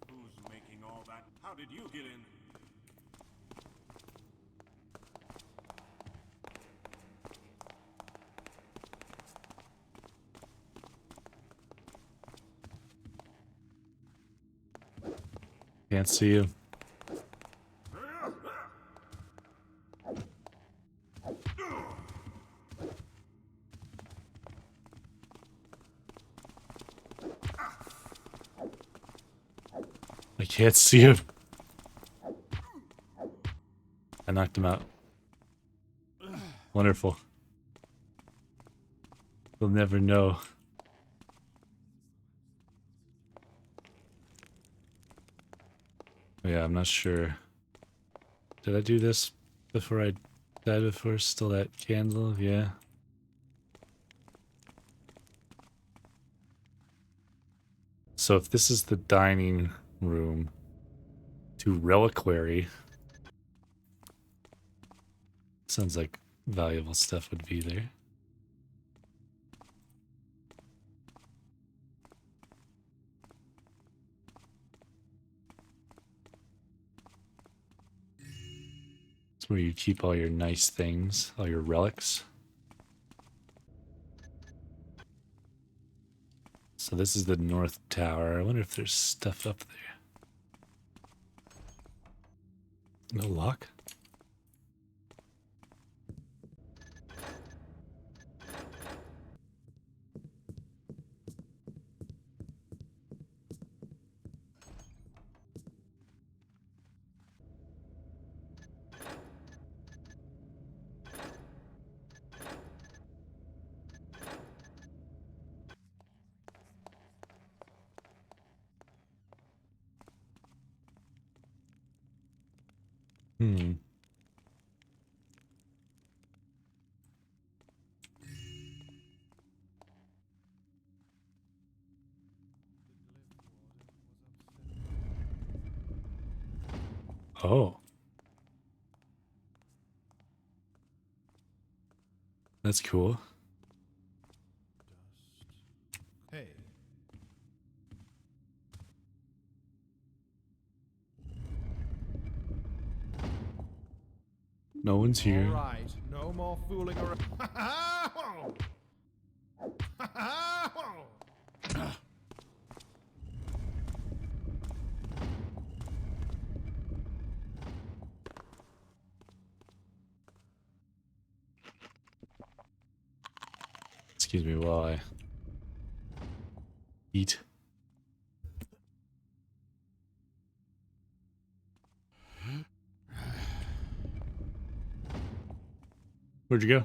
who's making all that? How did you get in? Can't see you. I can't see him. I knocked him out. Wonderful. We'll never know. Yeah, I'm not sure. Did I do this before I died before? Still that candle? Yeah. So if this is the dining room to reliquary, sounds like valuable stuff would be there. It's where you keep all your nice things, all your relics. So this is the North Tower. I wonder if there's stuff up there. No lock? Hmm. Oh. That's cool. Hey, No one's here. all right, no more fooling around. Excuse me while I eat. Where'd you go?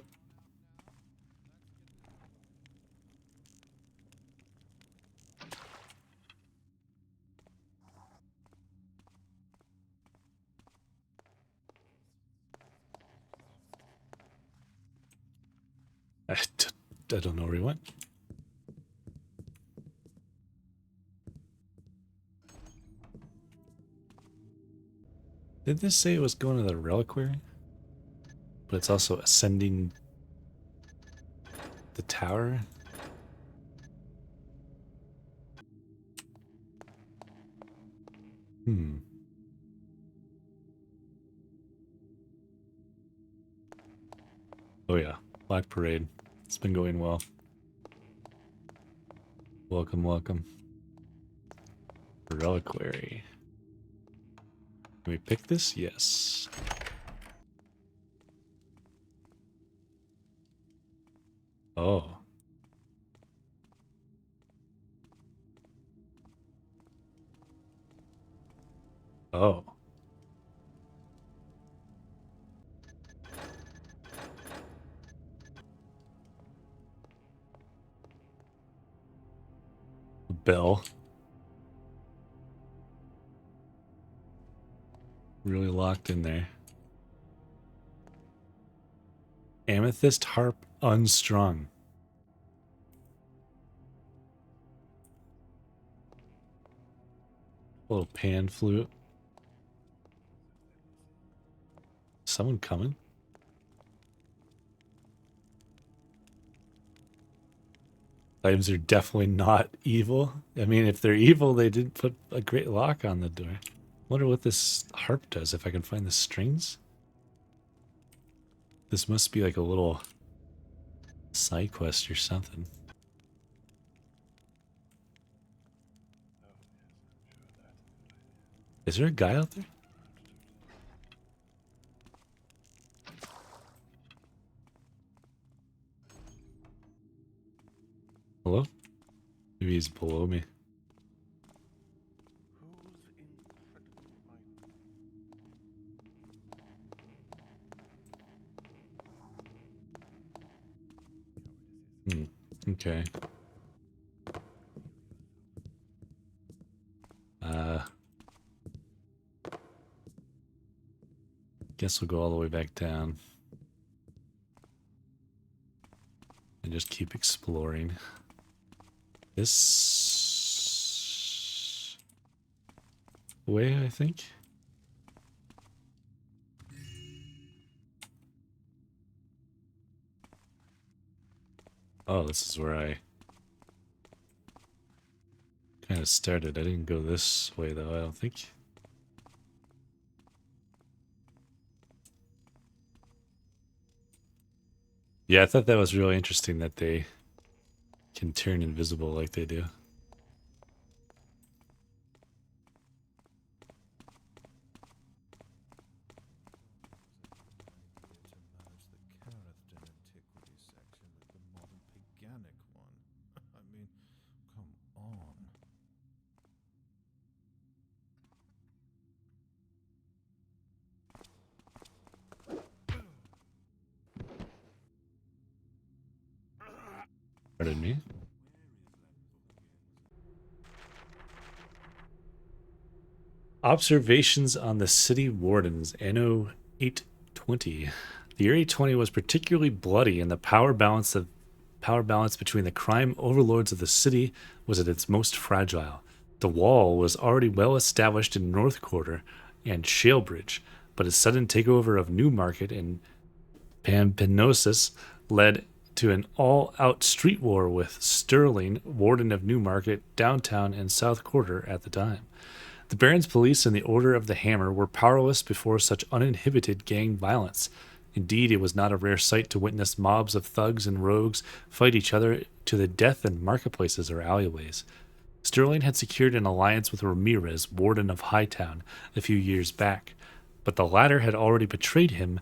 I don't know where he went. Did this say it was going to the reliquary? But it's also ascending the tower? Hmm. Oh yeah, Black Parade. It's been going well. Welcome, welcome. Reliquary. Can we pick this? Yes. Oh. Oh. Bell. Really locked in there. Amethyst harp unstrung. Little pan flute. Someone coming? Items are definitely not evil. I mean, if they're evil, they didn't put a great lock on the door. Wonder what this harp does, if I can find the strings. This must be like a little side quest or something. Is there a guy out there? Hello? Maybe he's below me. Okay. Guess we'll go all the way back down. And just keep exploring. This way, I think. Oh, this is where I kind of started. I didn't go this way, though, I don't think. Yeah, I thought that was really interesting that they can turn invisible like they do. Pardon me. Observations on the city wardens, Anno 820. The year 820 was particularly bloody, and the power balance between the crime overlords of the city was at its most fragile. The wall was already well established in North Quarter and Shalebridge, but a sudden takeover of Newmarket and Pampinosis led to an all-out street war with Sterling, warden of Newmarket, downtown, and South Quarter at the time. The Baron's police and the Order of the Hammer were powerless before such uninhibited gang violence. Indeed, it was not a rare sight to witness mobs of thugs and rogues fight each other to the death in marketplaces or alleyways. Sterling had secured an alliance with Ramirez, warden of Hightown, a few years back, but the latter had already betrayed him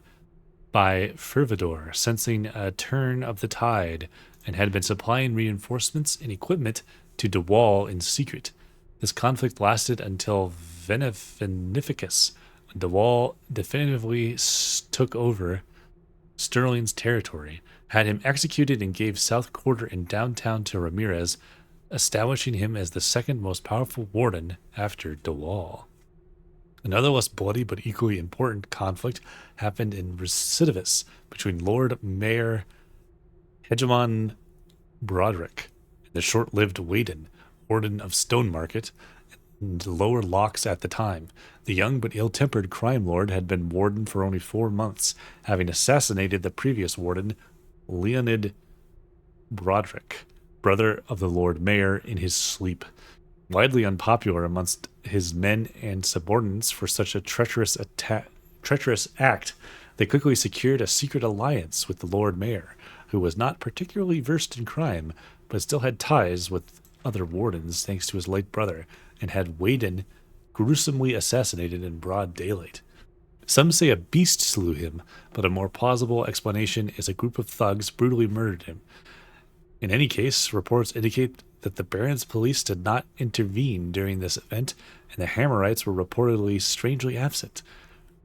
by Fervidor, sensing a turn of the tide, and had been supplying reinforcements and equipment to De Wall in secret. This conflict lasted until Veneficus, when De Wall definitively took over Sterling's territory, had him executed, and gave South Quarter and downtown to Ramirez, establishing him as the second most powerful warden after De Wall. Another less bloody but equally important conflict happened in Recidivus between Lord Mayor Hegemon Broderick and the short-lived Waden, warden of Stonemarket, and Lower Locks at the time. The young but ill-tempered crime lord had been warden for only 4 months, having assassinated the previous warden, Leonid Broderick, brother of the Lord Mayor, in his sleep. Widely unpopular amongst his men and subordinates for such a treacherous act, They quickly secured a secret alliance with the Lord Mayor, who was not particularly versed in crime, but still had ties with other wardens thanks to his late brother, and had Waden gruesomely assassinated in broad daylight. Some say a beast slew him, but a more plausible explanation is a group of thugs brutally murdered him. In any case, reports indicate that the Baron's police did not intervene during this event, and the Hammerites were reportedly strangely absent.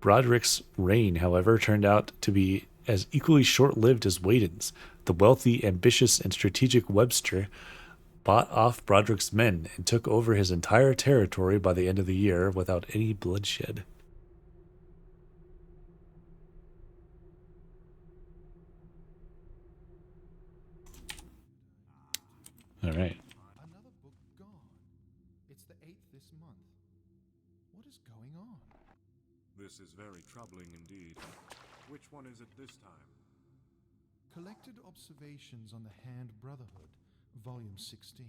Broderick's reign, however, turned out to be as equally short-lived as Waden's. The wealthy, ambitious, and strategic Webster bought off Broderick's men and took over his entire territory by the end of the year without any bloodshed. All right. Another book gone. It's the 8th this month. What is going on? This is very troubling indeed. Which one is it this time? Collected Observations on the Hand Brotherhood, Volume 16.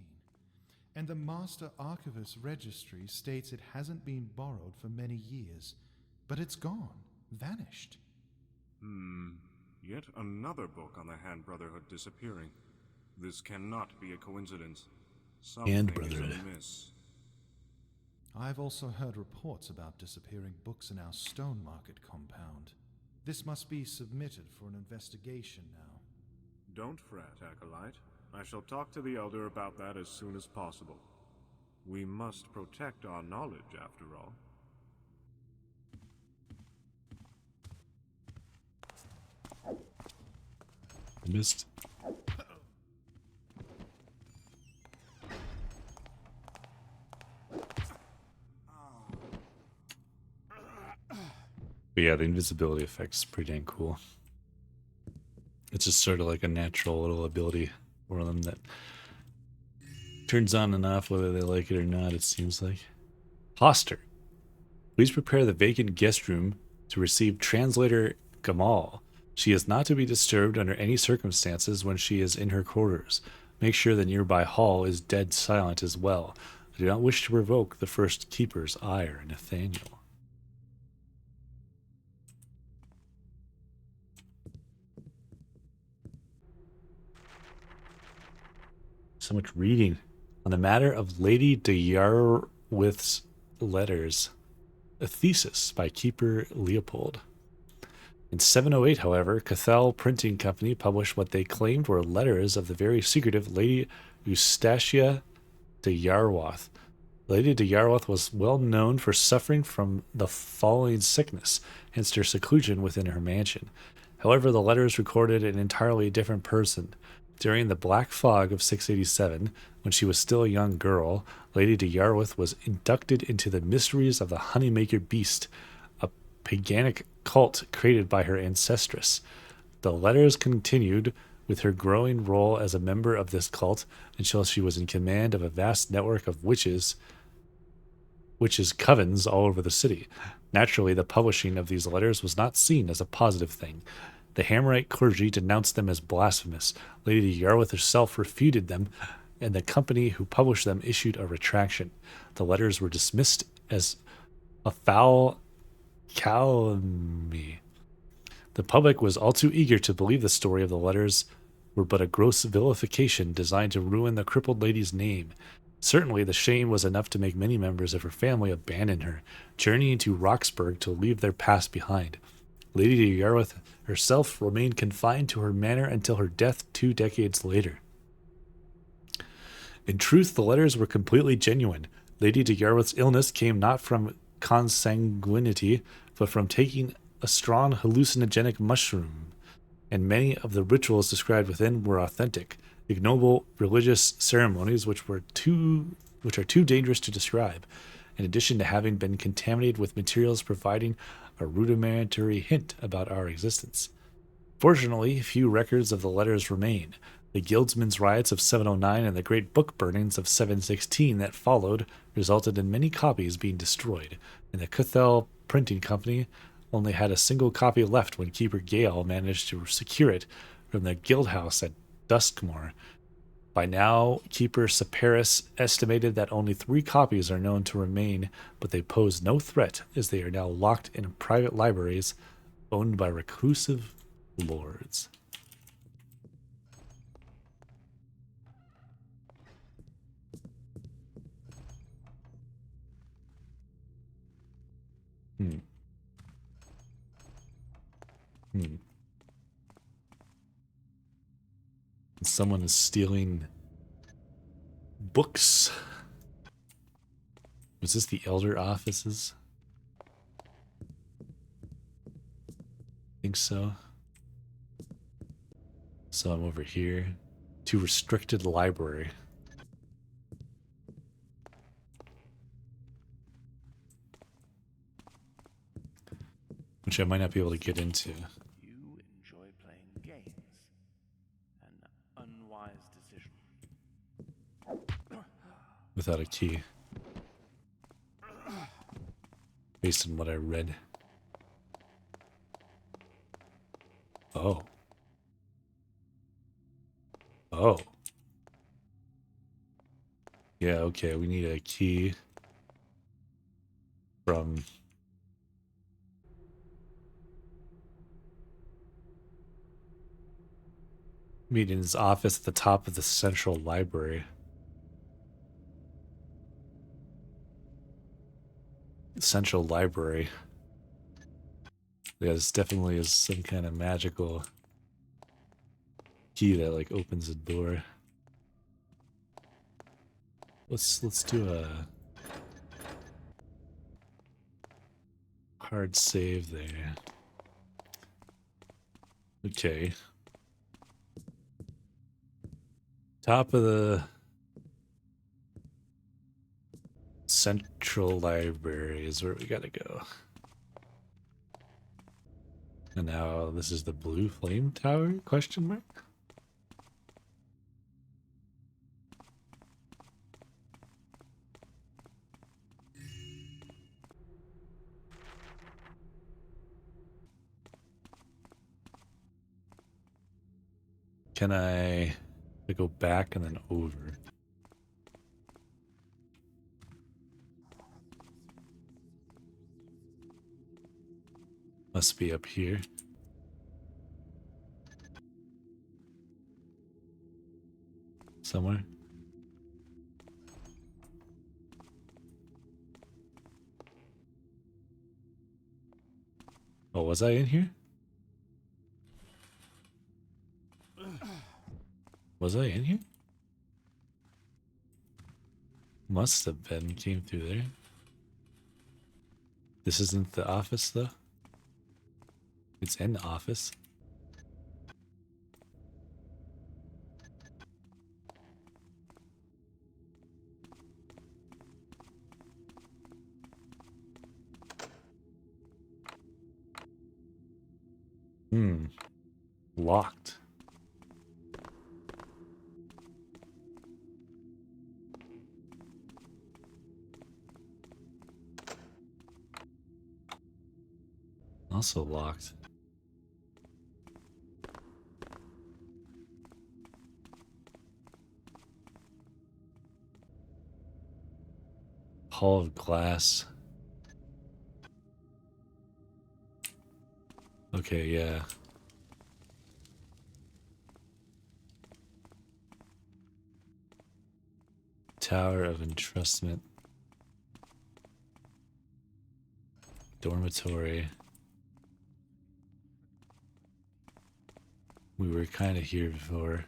And the Master Archivist Registry states it hasn't been borrowed for many years, but it's gone, vanished. Yet another book on the Hand Brotherhood disappearing. This cannot be a coincidence. Something Hand is Brotherhood. amiss. I've also heard reports about disappearing books in our Stone Market compound. This must be submitted for an investigation now. Don't fret, Acolyte. I shall talk to the Elder about that as soon as possible. We must protect our knowledge, after all. Missed. But yeah, the invisibility effect's pretty dang cool. It's just sort of like a natural little ability for them that turns on and off whether they like it or not, it seems like. Hoster. Please prepare the vacant guest room to receive translator Gamal. She is not to be disturbed under any circumstances when she is in her quarters. Make sure the nearby hall is dead silent as well. I do not wish to provoke the first keeper's ire, Nathaniel. So much reading. On the matter of Lady de Yarwith's letters. A thesis by Keeper Leopold. In 708, however, Cathal Printing Company published what they claimed were letters of the very secretive Lady Eustacia de Yarwath. Lady de Yarwath was well known for suffering from the falling sickness, hence her seclusion within her mansion. However, the letters recorded an entirely different person. During the Black Fog of 687, when she was still a young girl, Lady de Yarwath was inducted into the mysteries of the Honeymaker Beast, a paganic cult created by her ancestress. The letters continued with her growing role as a member of this cult until she was in command of a vast network of witches covens all over the city. Naturally, the publishing of these letters was not seen as a positive thing. The Hammerite clergy denounced them as blasphemous. Lady Yarwith herself refuted them, and the company who published them issued a retraction. The letters were dismissed as a foul calumny. The public was all too eager to believe the story of the letters were but a gross vilification designed to ruin the crippled lady's name. Certainly, the shame was enough to make many members of her family abandon her, journeying to Roxburgh to leave their past behind. Lady de Yarwith herself remained confined to her manor until her death 2 decades later. In truth, the letters were completely genuine. Lady de Yarwith's illness came not from consanguinity, but from taking a strong hallucinogenic mushroom, and many of the rituals described within were authentic, ignoble religious ceremonies which are too dangerous to describe, in addition to having been contaminated with materials providing a rudimentary hint about our existence. Fortunately, few records of the letters remain. The guildsmen's riots of 709 and the great book burnings of 716 that followed resulted in many copies being destroyed, and the Cathal Printing Company only had a single copy left when Keeper Gale managed to secure it from the guild house at Duskmore. By now, Keeper Separis estimated that only 3 copies are known to remain, but they pose no threat as they are now locked in private libraries Owned by reclusive lords. Hmm. Hmm. Someone is stealing books. Was this the elder offices? Think so. So I'm over here to restricted library. Which I might not be able to get into. You enjoy playing games. An unwise decision. Without a key. Based on what I read. Oh. Oh. Yeah, okay, we need a key from Meeting's office at the top of the central library. Central library. Yeah, this definitely is some kind of magical key that like opens a door. Let's do a hard save there. Okay. Top of the central library is where we gotta go. And now this is the blue flame tower? Question mark? Can I go back and then over? Must be up here. Somewhere. Oh, was I in here? Was I in here? Must have been. Came through there. This isn't the office, though. It's an office. Hmm. Locked. Also locked. Hall of glass. Okay, yeah. Tower of entrustment. Dormitory. We were kind of here before.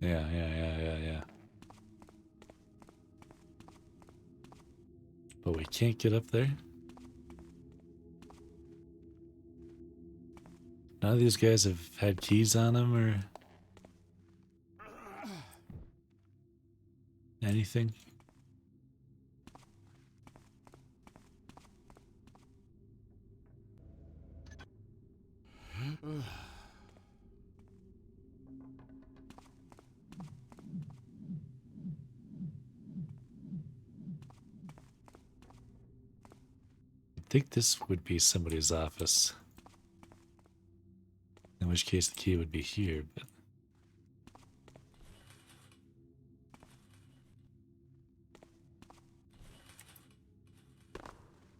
Yeah. But we can't get up there. None of these guys have had keys on them or anything. I think this would be somebody's office. In which case the key would be here, but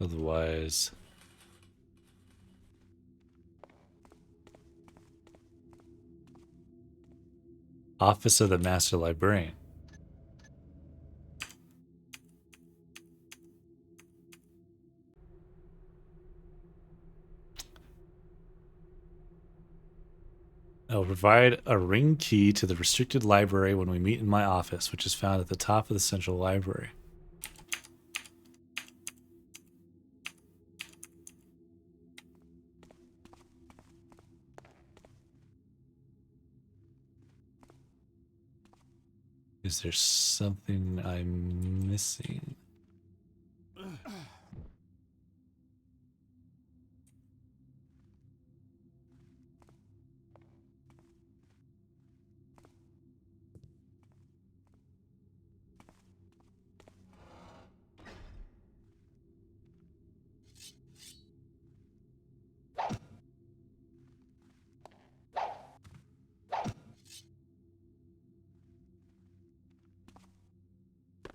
Otherwise, Office of the Master Librarian. I will provide a ring key to the restricted library when we meet in my office, which is found at the top of the central library. Is there something I'm missing?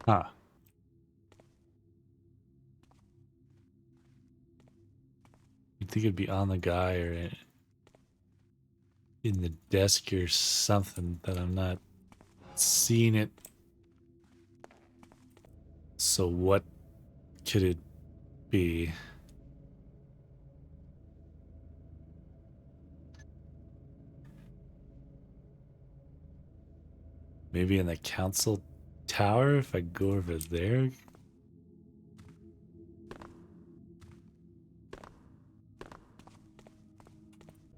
Huh. You'd think it'd be on the guy or in the desk or something, but I'm not seeing it. So what could it be? Maybe in the council tower if I go over there?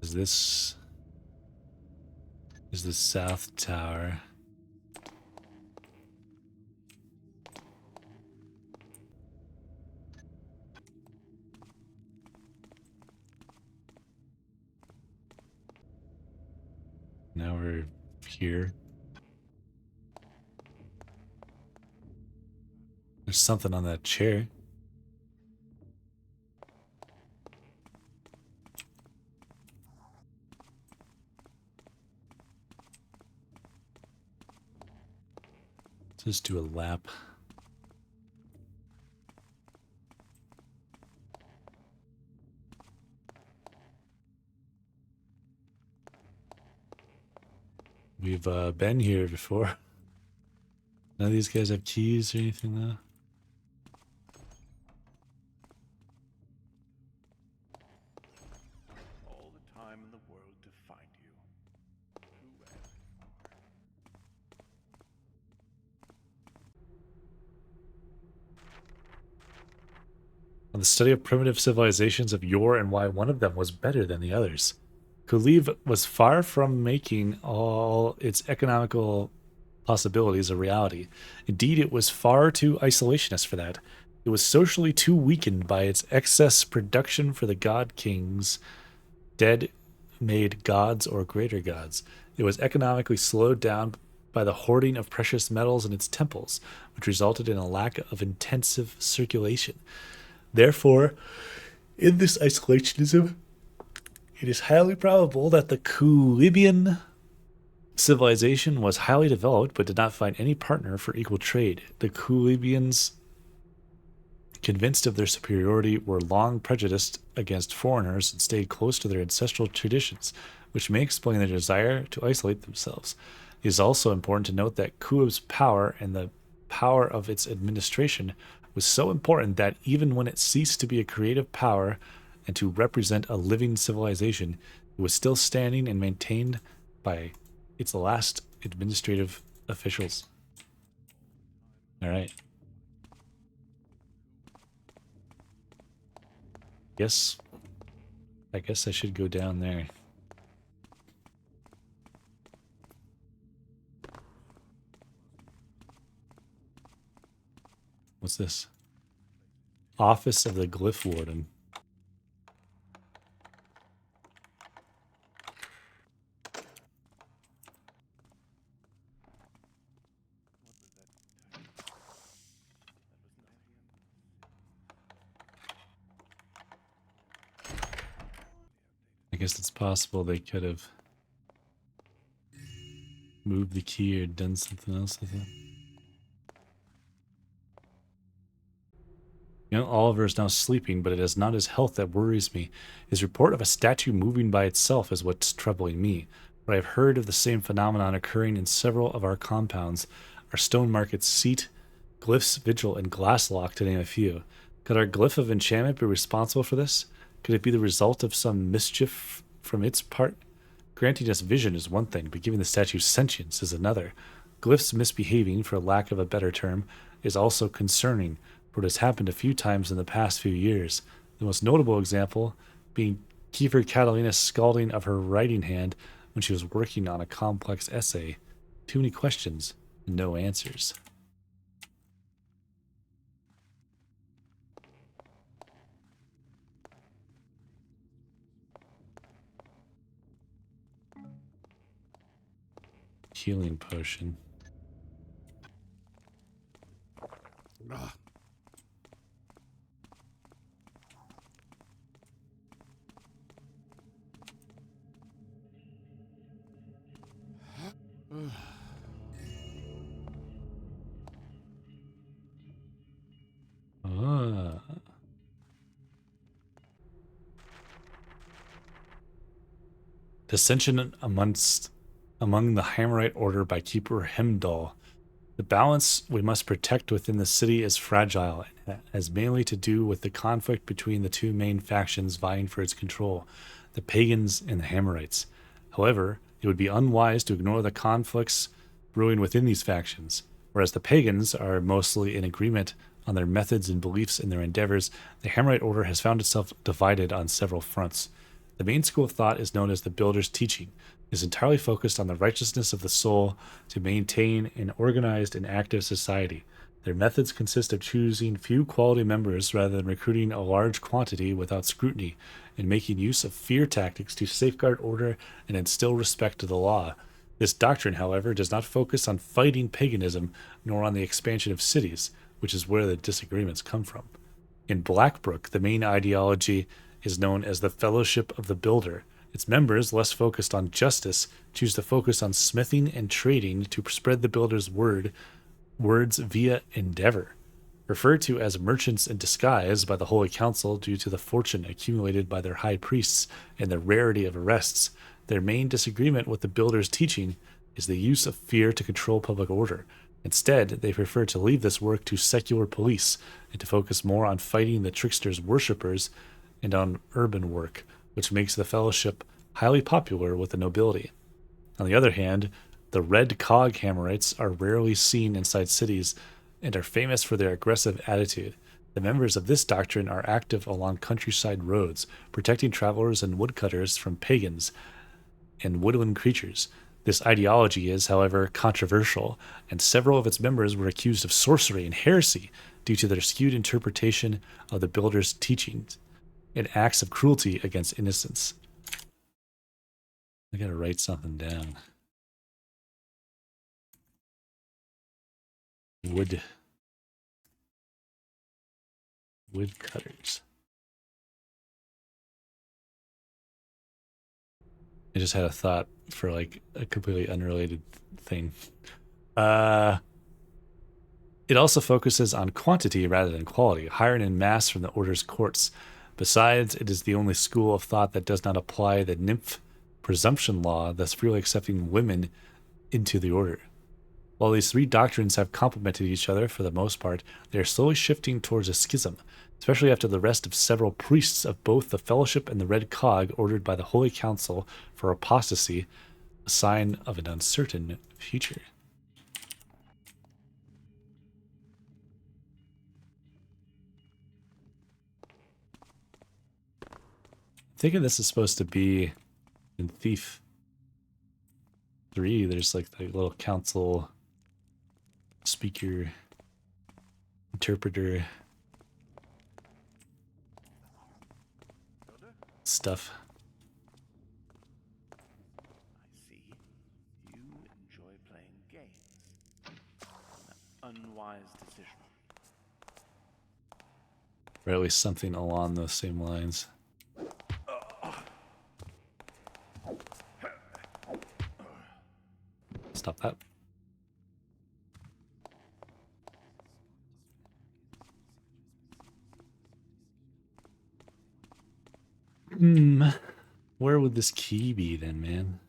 Is the south tower? Now we're here. There's something on that chair. Let's just do a lap. We've been here before. None of these guys have keys or anything though. All the time in the world to find you. Who asked for? On the study of primitive civilizations of yore and why one of them was better than the others. Kuliv was far from making all its economical possibilities a reality. Indeed, it was far too isolationist for that. It was socially too weakened by its excess production for the god kings, dead made gods or greater gods. It was economically slowed down by the hoarding of precious metals in its temples, which resulted in a lack of intensive circulation. Therefore, in this isolationism, it is highly probable that the Kulibian civilization was highly developed but did not find any partner for equal trade. The Kulibians, convinced of their superiority, were long prejudiced against foreigners and stayed close to their ancestral traditions, which may explain their desire to isolate themselves. It is also important to note that Kuib's power and the power of its administration was so important that even when it ceased to be a creative power and to represent a living civilization, it was still standing and maintained by its last administrative officials. All right. I guess I should go down there. What's this? Office of the Glyph Warden. I guess it's possible they could have moved the key or done something else with it. Young Oliver is now sleeping, but it is not his health that worries me. His report of a statue moving by itself is what's troubling me. But I have heard of the same phenomenon occurring in several of our compounds. Our stone markets, Seat, Glyph's Vigil, and Glasslock, to name a few. Could our Glyph of Enchantment be responsible for this? Could it be the result of some mischief from its part? Granting us vision is one thing, but giving the statue sentience is another. Glyph's misbehaving, for lack of a better term, is also concerning, for it has happened a few times in the past few years. The most notable example being Kiefer Catalina's scalding of her writing hand when she was working on a complex essay. Too many questions, and no answers. Healing potion. Ugh. Ah. Dissension among the Hammerite order by Keeper Hemdall. The balance we must protect within the city is fragile and has mainly to do with the conflict between the two main factions vying for its control, the pagans and the Hammerites. However, it would be unwise to ignore the conflicts brewing within these factions. Whereas the pagans are mostly in agreement on their methods and beliefs in their endeavors, the Hammerite order has found itself divided on several fronts. The main school of thought is known as the Builder's Teaching. It is entirely focused on the righteousness of the soul to maintain an organized and active society. Their methods consist of choosing few quality members rather than recruiting a large quantity without scrutiny, and making use of fear tactics to safeguard order and instill respect to the law. This doctrine, however, does not focus on fighting paganism nor on the expansion of cities, which is where the disagreements come from. In Blackbrook, the main ideology is known as the Fellowship of the Builder. Its members, less focused on justice, choose to focus on smithing and trading to spread the builder's words via endeavor. Referred to as merchants in disguise by the Holy Council due to the fortune accumulated by their high priests and the rarity of arrests, their main disagreement with the builder's teaching is the use of fear to control public order. Instead, they prefer to leave this work to secular police and to focus more on fighting the trickster's worshippers and on urban work, which makes the fellowship highly popular with the nobility. On the other hand, the Red Cog Hammerites are rarely seen inside cities and are famous for their aggressive attitude. The members of this doctrine are active along countryside roads, protecting travelers and woodcutters from pagans and woodland creatures. This ideology is, however, controversial, and several of its members were accused of sorcery and heresy due to their skewed interpretation of the builder's teachings and acts of cruelty against innocents. I gotta write something down. Woodcutters. I just had a thought for like a completely unrelated thing. It also focuses on quantity rather than quality, hired in mass from the order's courts. Besides, it is the only school of thought that does not apply the nymph presumption law, thus freely accepting women into the order. While these three doctrines have complemented each other for the most part, they are slowly shifting towards a schism, especially after the arrest of several priests of both the Fellowship and the Red Cog ordered by the Holy Council for apostasy, a sign of an uncertain future. I'm thinking this is supposed to be in Thief 3. There's like the little council speaker, interpreter stuff. I see. You enjoy playing games. An unwise decision. Or at least something along those same lines. Stop that. Where would this key be then, man?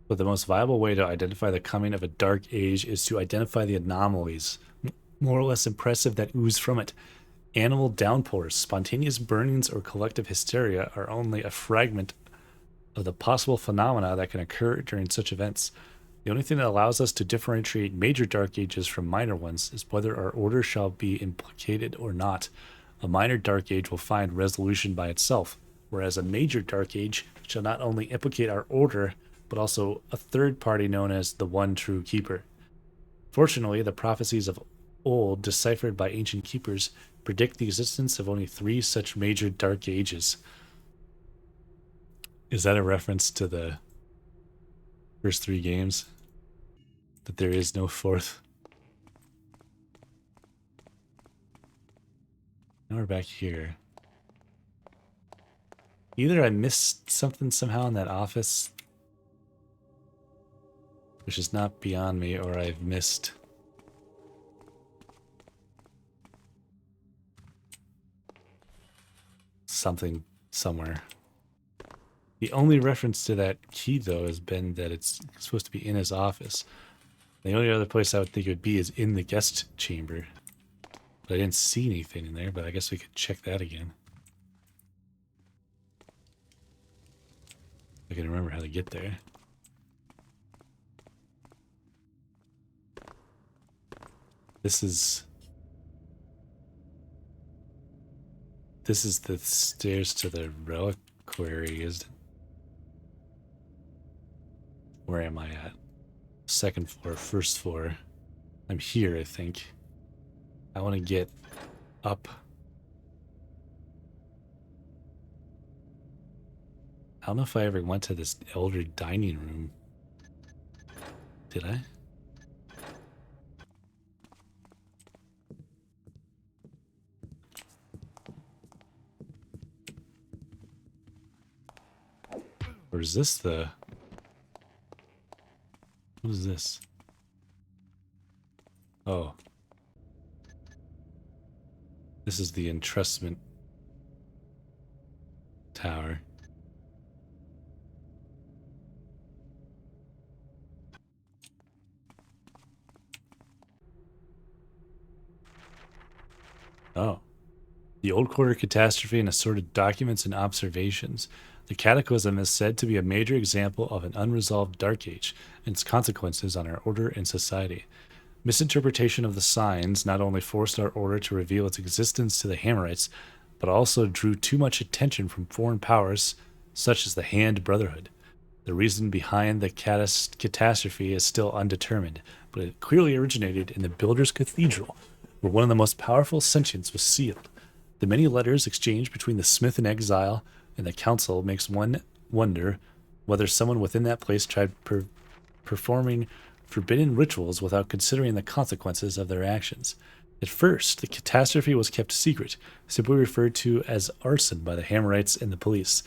But the most viable way to identify the coming of a dark age is to identify the anomalies, more or less impressive, that ooze from it. Animal downpours, spontaneous burnings, or collective hysteria are only a fragment of the possible phenomena that can occur during such events. The only thing that allows us to differentiate major dark ages from minor ones is whether our order shall be implicated or not. A minor dark age will find resolution by itself, whereas a major dark age shall not only implicate our order, but also a third party known as the one true keeper. Fortunately, the prophecies of old, deciphered by ancient keepers, predict the existence of only 3 such major dark ages. Is that a reference to the first 3 games? That there is no 4th? Now we're back here. Either I missed something somehow in that office, which is not beyond me, or I've missed something somewhere. The only reference to that key, though, has been that it's supposed to be in his office. The only other place I would think it would be is in the guest chamber. But I didn't see anything in there, but I guess we could check that again. I can remember how to get there. This is the stairs to the reliquary, isn't it? Where am I at? 2nd floor, 1st floor. I'm here, I think. I want to get up. I don't know if I ever went to this elder dining room. Did I? Or is this the... What is this? Oh. This is the entrustment tower. Oh. The Old Quarter Catastrophe and Assorted Documents and Observations. The Cataclysm is said to be a major example of an unresolved Dark Age and its consequences on our order and society. Misinterpretation of the signs not only forced our order to reveal its existence to the Hammerites, but also drew too much attention from foreign powers such as the Hand Brotherhood. The reason behind the catastrophe is still undetermined, but it clearly originated in the Builder's Cathedral, where one of the most powerful sentients was sealed. The many letters exchanged between the Smith in exile and the Council makes one wonder whether someone within that place tried performing forbidden rituals without considering the consequences of their actions. At first, the catastrophe was kept secret, simply referred to as arson by the Hammerites and the police.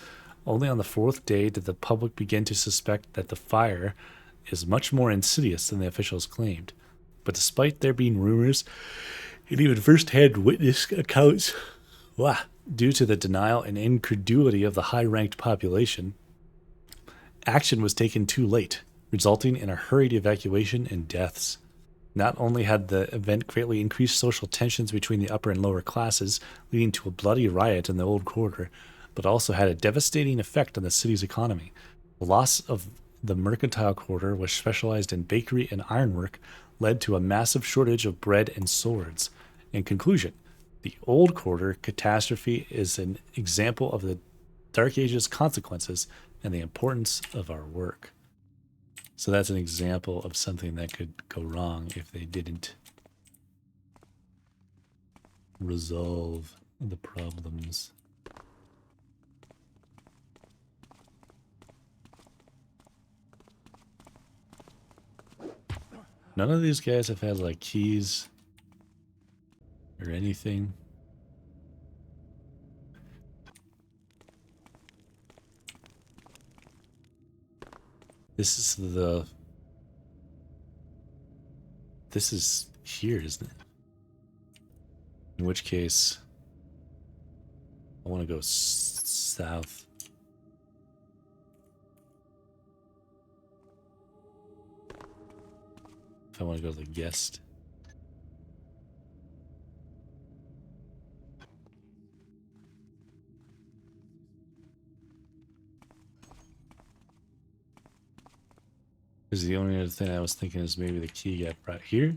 Only on the 4th day did the public begin to suspect that the fire is much more insidious than the officials claimed. But despite there being rumors and even first-hand witness accounts, due to the denial and incredulity of the high-ranked population, action was taken too late, resulting in a hurried evacuation and deaths. Not only had the event greatly increased social tensions between the upper and lower classes, leading to a bloody riot in the Old Quarter, but also had a devastating effect on the city's economy. The loss of the mercantile quarter, which specialized in bakery and ironwork, led to a massive shortage of bread and swords. In conclusion, the Old Quarter catastrophe is an example of the Dark Age's consequences and the importance of our work. So that's an example of something that could go wrong if they didn't resolve the problems. None of these guys have had like keys or anything. This this is here, isn't it? In which case, I want to go south. If I want to go to the guest. Because the only other thing I was thinking is maybe the key got brought here.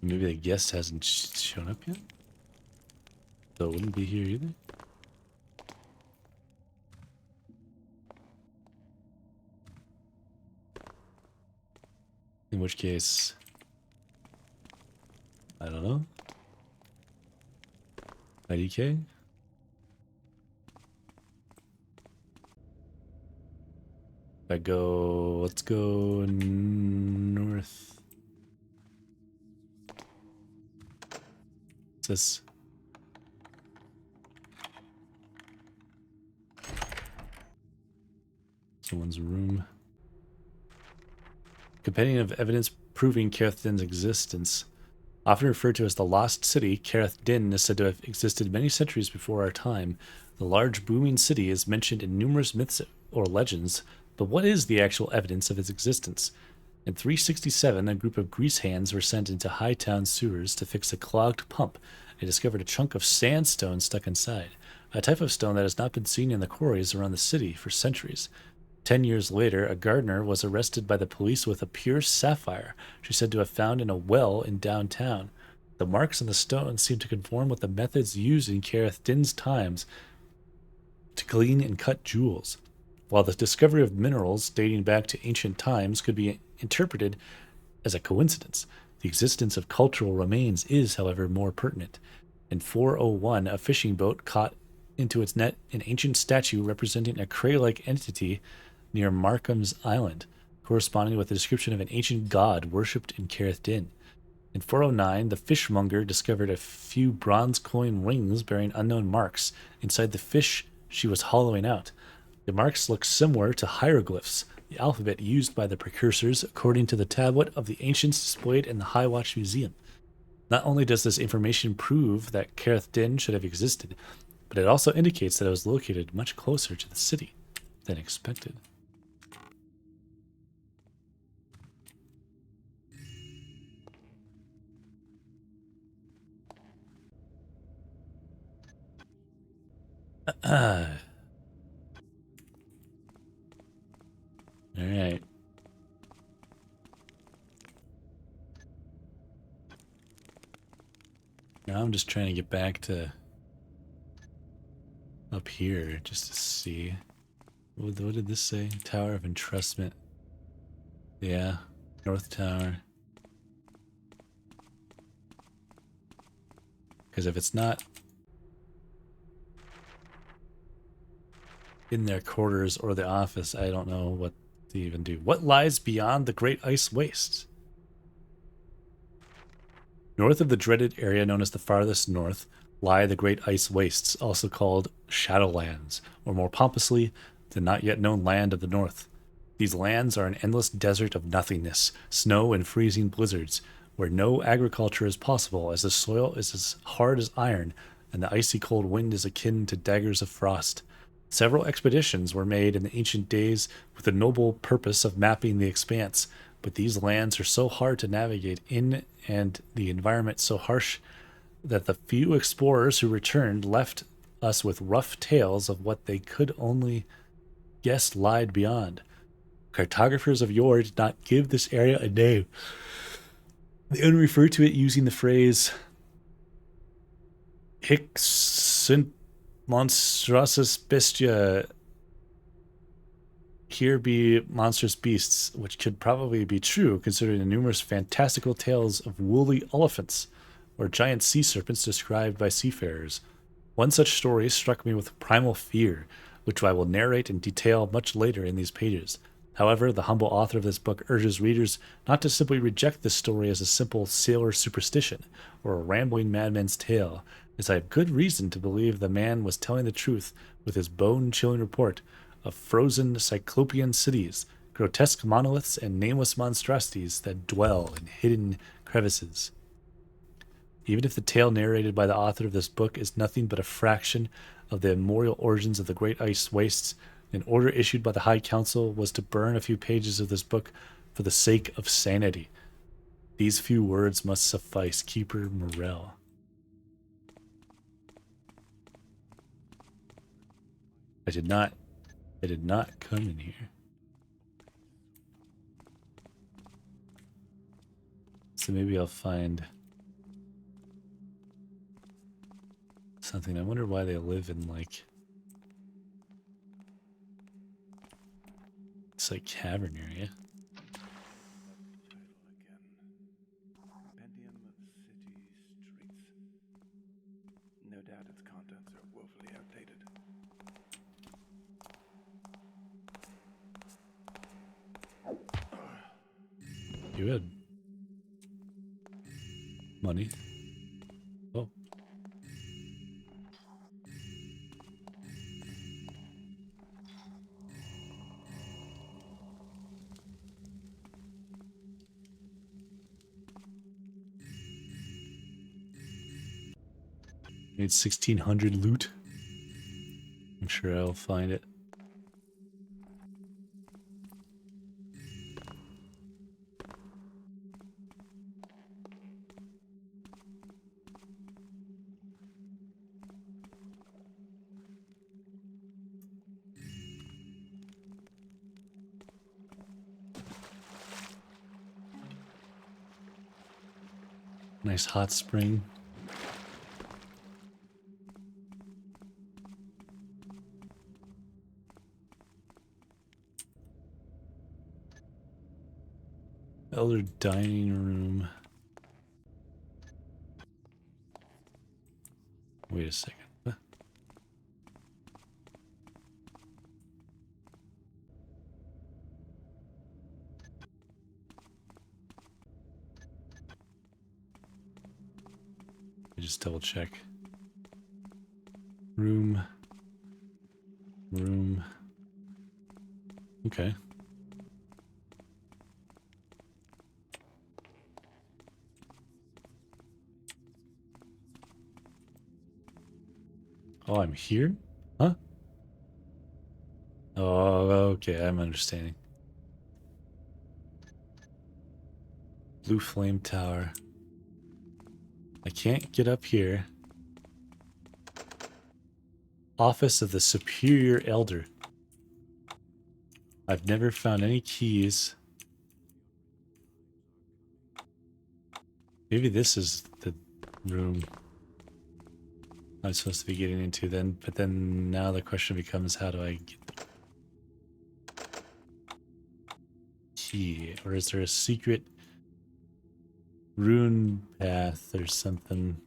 Maybe the guest hasn't shown up yet. So it wouldn't be here either. In which case, I don't know. IDK? If I go, let's go north. What's this? Someone's room. Compendium of evidence proving Careth Din's existence. Often referred to as the Lost City, Careth Din is said to have existed many centuries before our time. The large, booming city is mentioned in numerous myths or legends, but what is the actual evidence of its existence? In 367, a group of grease hands were sent into Hightown sewers to fix a clogged pump and discovered a chunk of sandstone stuck inside, a type of stone that has not been seen in the quarries around the city for centuries. 10 years later, a gardener was arrested by the police with a pure sapphire she said to have found in a well in downtown. The marks on the stone seem to conform with the methods used in Careth Din's times to clean and cut jewels. While the discovery of minerals dating back to ancient times could be interpreted as a coincidence, the existence of cultural remains is, however, more pertinent. In 401, a fishing boat caught into its net an ancient statue representing a cray-like entity near Markham's Island, corresponding with the description of an ancient god worshipped in Careth Din. In 409, the fishmonger discovered a few bronze coin rings bearing unknown marks inside the fish she was hollowing out. The marks look similar to hieroglyphs, the alphabet used by the precursors according to the tablet of the ancients displayed in the High Watch Museum. Not only does this information prove that Careth Din should have existed, but it also indicates that it was located much closer to the city than expected. Alright. Now I'm just trying to get back to up here just to see. What did this say? Tower of Entrustment. Yeah. North Tower. Because if it's not in their quarters or the office, I don't know what to even do. What lies beyond the Great Ice Wastes? North of the dreaded area known as the Farthest North lie the Great Ice Wastes, also called Shadowlands, or more pompously, the not yet known Land of the North. These lands are an endless desert of nothingness, snow and freezing blizzards, where no agriculture is possible as the soil is as hard as iron and the icy cold wind is akin to daggers of frost. Several expeditions were made in the ancient days with the noble purpose of mapping the expanse, but these lands are so hard to navigate in and the environment so harsh that the few explorers who returned left us with rough tales of what they could only guess lied beyond. Cartographers of yore did not give this area a name. They only referred to it using the phrase Hic sunt monstrosas bestia. Here be monstrous beasts, which could probably be true considering the numerous fantastical tales of woolly elephants or giant sea serpents described by seafarers. One such story struck me with primal fear, which I will narrate in detail much later in these pages. However, the humble author of this book urges readers not to simply reject this story as a simple sailor superstition or a rambling madman's tale, as I have good reason to believe the man was telling the truth with his bone-chilling report of frozen cyclopean cities, grotesque monoliths and nameless monstrosities that dwell in hidden crevices. Even if the tale narrated by the author of this book is nothing but a fraction of the immemorial origins of the great ice wastes, an order issued by the High Council was to burn a few pages of this book for the sake of sanity. These few words must suffice. Keeper Morel. I did not come in here. So maybe I'll find something. I wonder why they live in like it's like cavern area. Compendium of city streets. No doubt its contents are woefully outdated. You had money. Oh. Need 1600 loot. I'm sure I'll find it. Nice hot spring. Elder dining room. Wait a second. Just double check. Room. Okay. Oh, I'm here? Huh? Oh, okay, I'm understanding. Blue flame tower. I can't get up here. Office of the Superior Elder. I've never found any keys. Maybe this is the room I'm supposed to be getting into then, but then now the question becomes, how do I get the key? Or is there a secret rune path or something?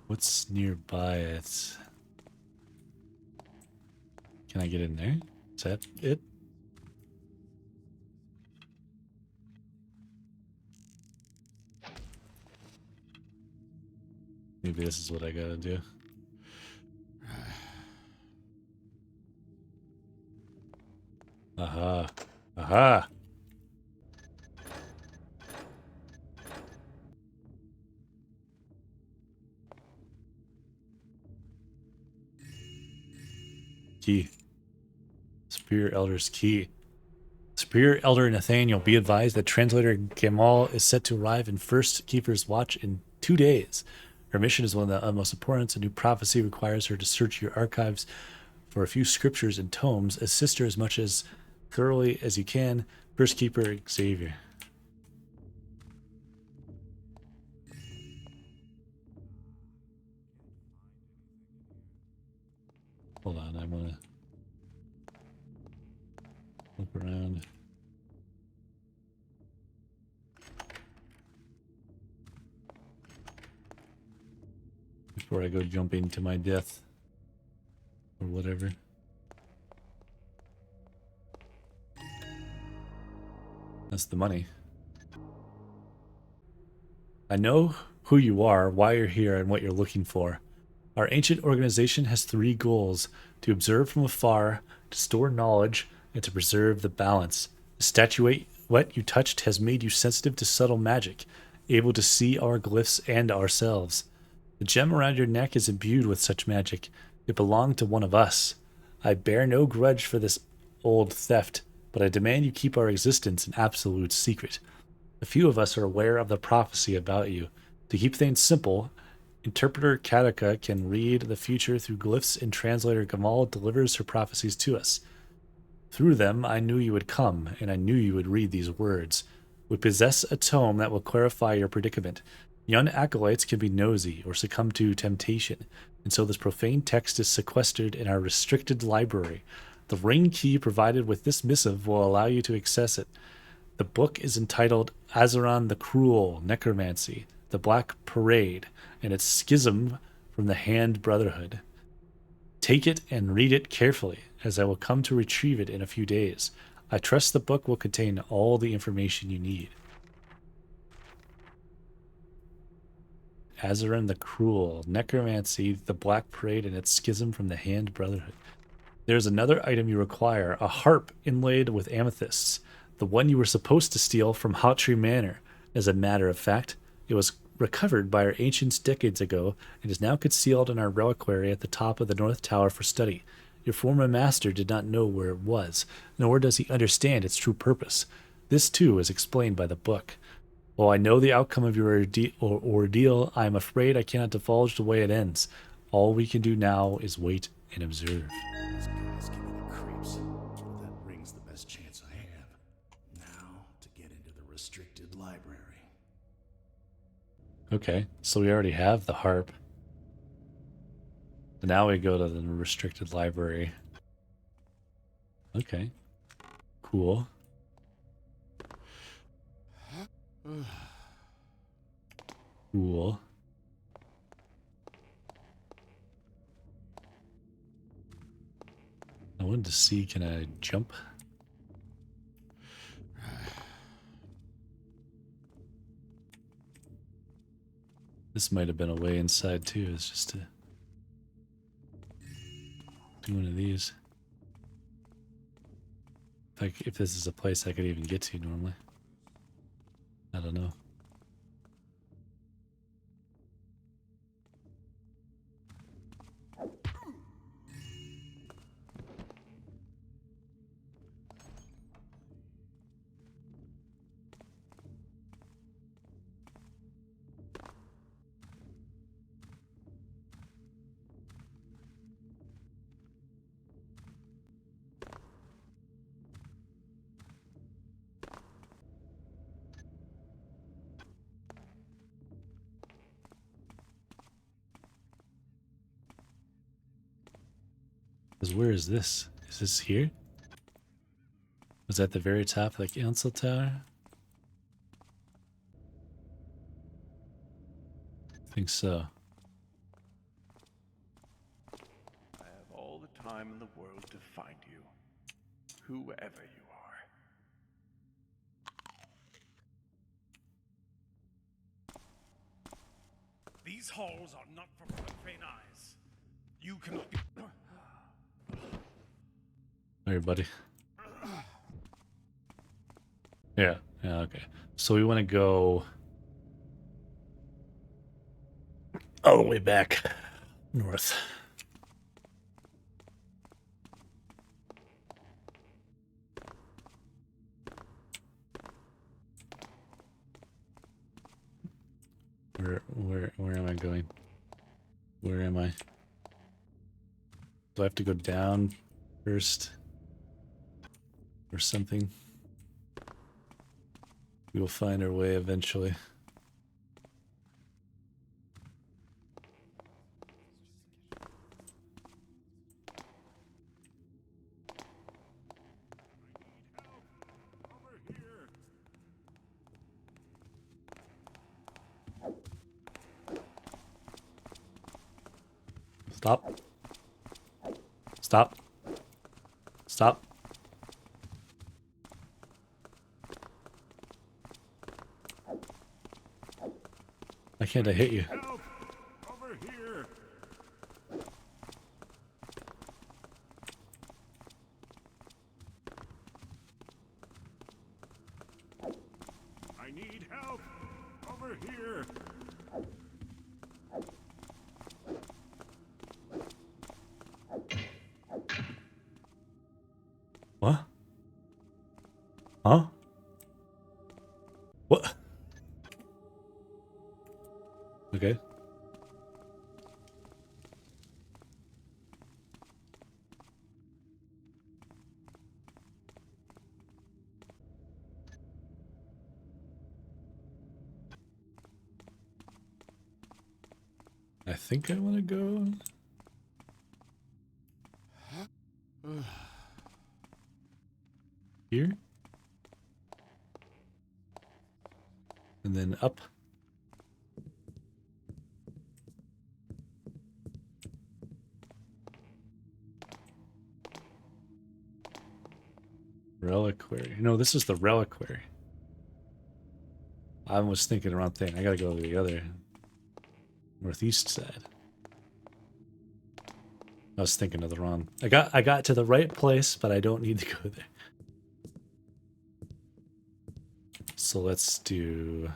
What's nearby it? Can I get in there? Is that it? Maybe this is what I gotta do. Aha. Aha! Key. Superior Elder's key. Superior Elder Nathaniel, be advised that Translator Gamal is set to arrive in First Keeper's Watch in 2 days. Her mission is one of the utmost importance. A new prophecy requires her to search your archives for a few scriptures and tomes. Assist her as much as thoroughly as you can. First Keeper Xavier. Hold on, I want to look around. Before I go jumping to my death. Or whatever. That's the money. I know who you are, why you're here, and what you're looking for. Our ancient organization has three goals: to observe from afar, to store knowledge, and to preserve the balance. The statuette you touched has made you sensitive to subtle magic, able to see our glyphs and ourselves. The gem around your neck is imbued with such magic. It belonged to one of us. I bear no grudge for this old theft, but I demand you keep our existence an absolute secret. A few of us are aware of the prophecy about you. To keep things simple, Interpreter Kataka can read the future through glyphs, and Translator Gamal delivers her prophecies to us. Through them, I knew you would come, and I knew you would read these words. We possess a tome that will clarify your predicament. Young acolytes can be nosy or succumb to temptation, and so this profane text is sequestered in our restricted library. The ring key provided with this missive will allow you to access it. The book is entitled Azeron the Cruel, Necromancy, the Black Parade, and its schism from the Hand Brotherhood. Take it and read it carefully, as I will come to retrieve it in a few days. I trust the book will contain all the information you need. Azeron the Cruel, Necromancy, the Black Parade, and its schism from the Hand Brotherhood. There's another item you require, a harp inlaid with amethysts, the one you were supposed to steal from Hawtree Manor. As a matter of fact, it was recovered by our ancients decades ago and is now concealed in our reliquary at the top of the North Tower for study. Your former master did not know where it was, nor does he understand its true purpose. This, too, is explained by the book. While I know the outcome of your ordeal, I am afraid I cannot divulge the way it ends. All we can do now is wait and observe. These guys give me the creeps. That ring's the best chance I have. Now, to get into the restricted library. Okay, so we already have the harp. So now we go to the restricted library. Okay. Cool. Cool. I wanted to see, can I jump? This might have been a way inside too. It's just to do one of these. If this is a place I could even get to normally. I don't know. Because where is this? Is this here? Was that the very top of the council tower? I think so. I have all the time in the world to find you, whoever you are. These halls are not for profane eyes. You cannot be... Hey, buddy. Yeah, okay. So we want to go all the way back north. Where am I going? Where am I? Do I have to go down first? Or something? We will find our way eventually. Stop. Stop. Stop. Why can't I hit you? Help! Over here! here. What? Huh? What? Okay. I think I want to go here and then up. Reliquary. No, this is the reliquary. I was thinking the wrong thing. I gotta go to the other northeast side. I was thinking of the wrong. I got to the right place, but I don't need to go there. So let's do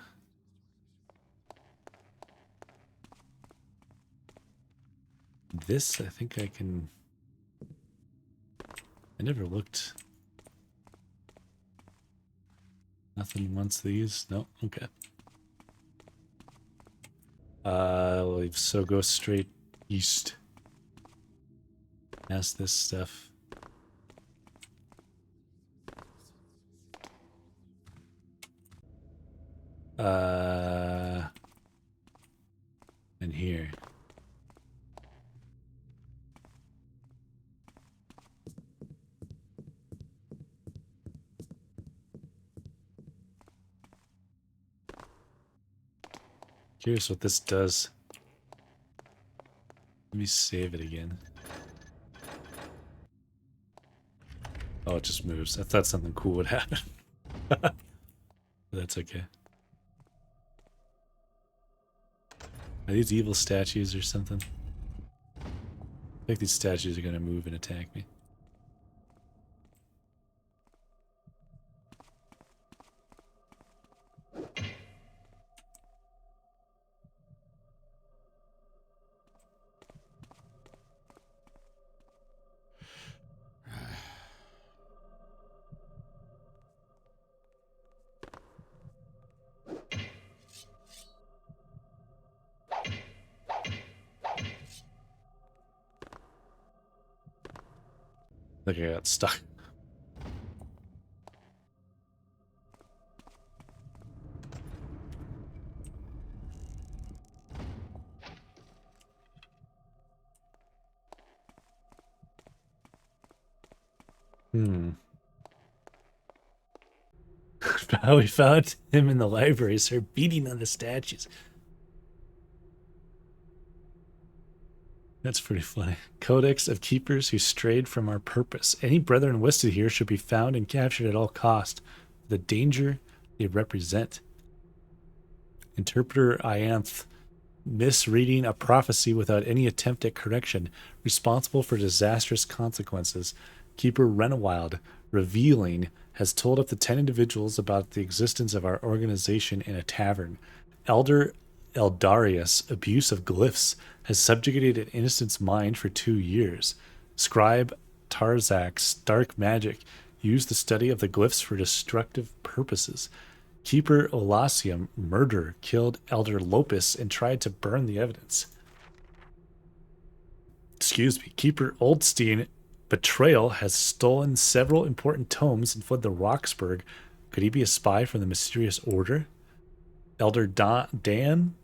this. I think I can. I never looked. Nothing wants these. No. Okay. So go straight east. Past this stuff. And here. Curious what this does. Let me save it again. Oh, it just moves. I thought something cool would happen. That's okay. Are these evil statues or something? I think these statues are gonna move and attack me. I think I got stuck. How we found him in the library, sir, beating on the statues. That's pretty funny. Codex of keepers who strayed from our purpose. Any brethren listed here should be found and captured at all cost. The danger they represent. Interpreter Ianth, misreading a prophecy without any attempt at correction, responsible for disastrous consequences. Keeper Renawild, revealing, has told up to 10 individuals about the existence of our organization in a tavern. Elder Eldarius, abuse of glyphs, has subjugated an innocent's mind for 2 years. Scribe Tarzak's dark magic used the study of the glyphs for destructive purposes. Keeper Olasium, murder, killed Elder Lopus and tried to burn the evidence. Excuse me. Keeper Oldstein, betrayal, has stolen several important tomes and fled to Roxburgh. Could he be a spy from the mysterious order? Elder Dan,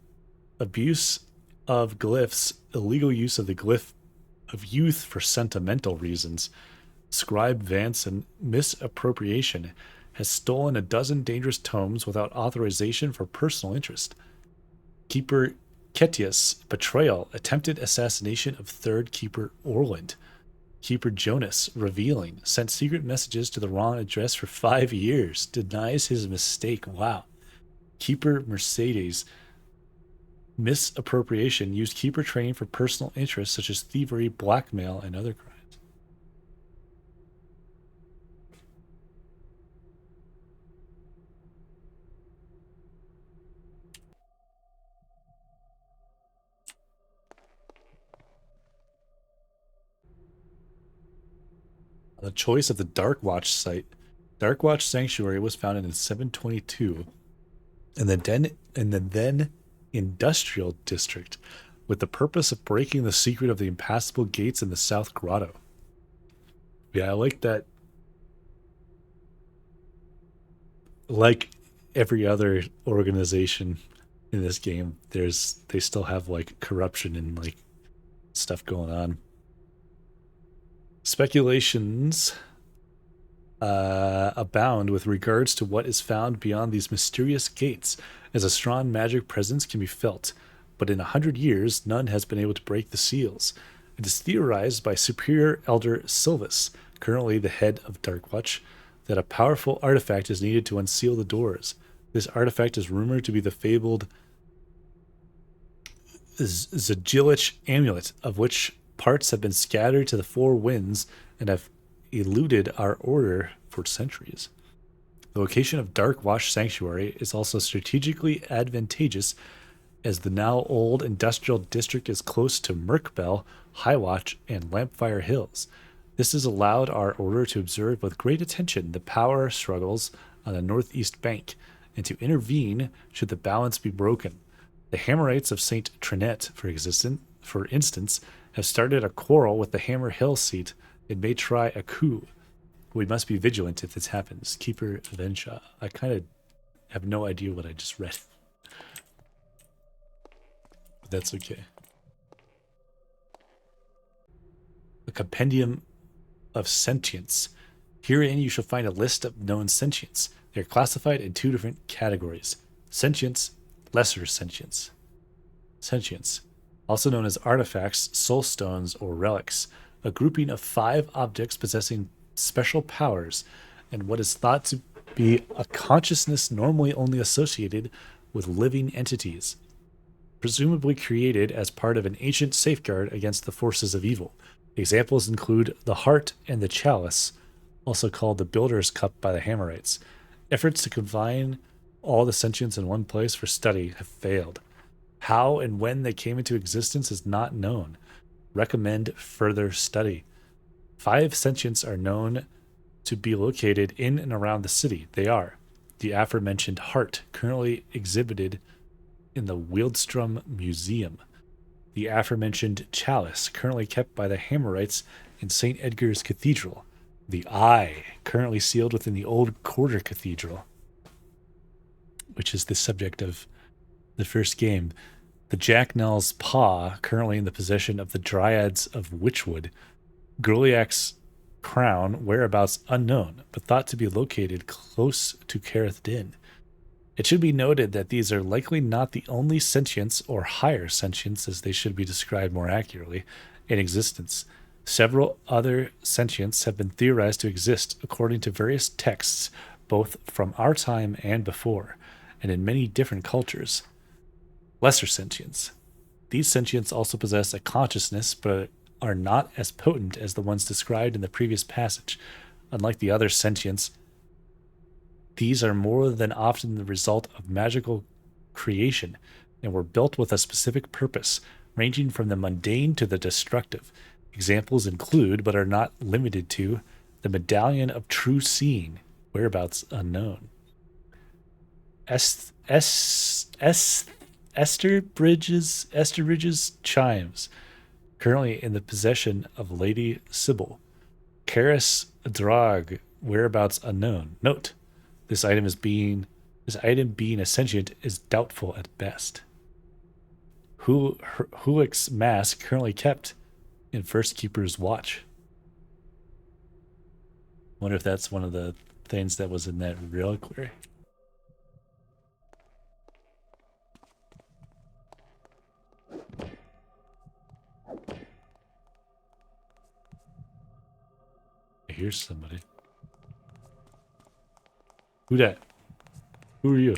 abuse of glyphs, illegal use of the glyph of youth for sentimental reasons. Scribe Vanson, misappropriation, has stolen a dozen dangerous tomes without authorization for personal interest. Keeper Ketius, betrayal, attempted assassination of third Keeper Orland. Keeper Jonas, revealing, sent secret messages to the wrong address for 5 years, denies his mistake. Wow. Keeper Mercedes, misappropriation, used keeper training for personal interests such as thievery, blackmail, and other crimes. The choice of the Dark Watch site. Dark Watch Sanctuary was founded in 722 in the then industrial district with the purpose of breaking the secret of the impassable gates in the South Grotto. Yeah, I like that. Like every other organization in this game, they still have like corruption and like stuff going on. Speculations abound with regards to what is found beyond these mysterious gates, as a strong magic presence can be felt, but in 100 years, none has been able to break the seals. It is theorized by Superior Elder Silvus, currently the head of Darkwatch, that a powerful artifact is needed to unseal the doors. This artifact is rumored to be the fabled Zagilich amulet, of which parts have been scattered to the four winds and have eluded our order for centuries. The location of Dark Watch Sanctuary is also strategically advantageous, as the now old industrial district is close to Merkbell, Highwatch, and Lampfire Hills. This has allowed our order to observe with great attention the power struggles on the northeast bank, and to intervene should the balance be broken. The Hammerites of St. Trinette, for instance, have started a quarrel with the Hammer Hill seat and may try a coup. We must be vigilant if this happens. Keeper Vensha. I kind of have no idea what I just read. But that's okay. A compendium of sentience. Herein you shall find a list of known sentients. They are classified in two different categories: sentience, lesser sentience. Sentience, also known as artifacts, soul stones, or relics, a grouping of 5 objects possessing special powers and what is thought to be a consciousness normally only associated with living entities, presumably created as part of an ancient safeguard against the forces of evil. Examples include the heart and the chalice, also called the Builder's Cup by the Hammerites. Efforts to combine all the sentients in one place for study have failed. How and when they came into existence is not known. Recommend further study. 5 sentients are known to be located in and around the city. They are the aforementioned heart, currently exhibited in the Wildstrom Museum; the aforementioned chalice, currently kept by the Hammerites in St. Edgar's Cathedral; the eye, currently sealed within the old Quarter Cathedral, which is the subject of the first game; the Jacknell's paw, currently in the possession of the Dryads of Witchwood; Groliak's crown, whereabouts unknown, but thought to be located close to Carith Din. It should be noted that these are likely not the only sentients, or higher sentients as they should be described more accurately, in existence. Several other sentients have been theorized to exist according to various texts, both from our time and before, and in many different cultures. Lesser sentients. These sentients also possess a consciousness, but are not as potent as the ones described in the previous passage. Unlike the other sentients, these are more than often the result of magical creation, and were built with a specific purpose, ranging from the mundane to the destructive. Examples include, but are not limited to, the Medallion of True Seeing, whereabouts unknown; Esterbridge's chimes, currently in the possession of Lady Sybil; Karis Drag, whereabouts unknown. Note: this item being a sentient is doubtful at best. Hulick's mask, currently kept in First Keeper's watch. Wonder if that's one of the things that was in that reliquary. I hear somebody. Who that? Who are you?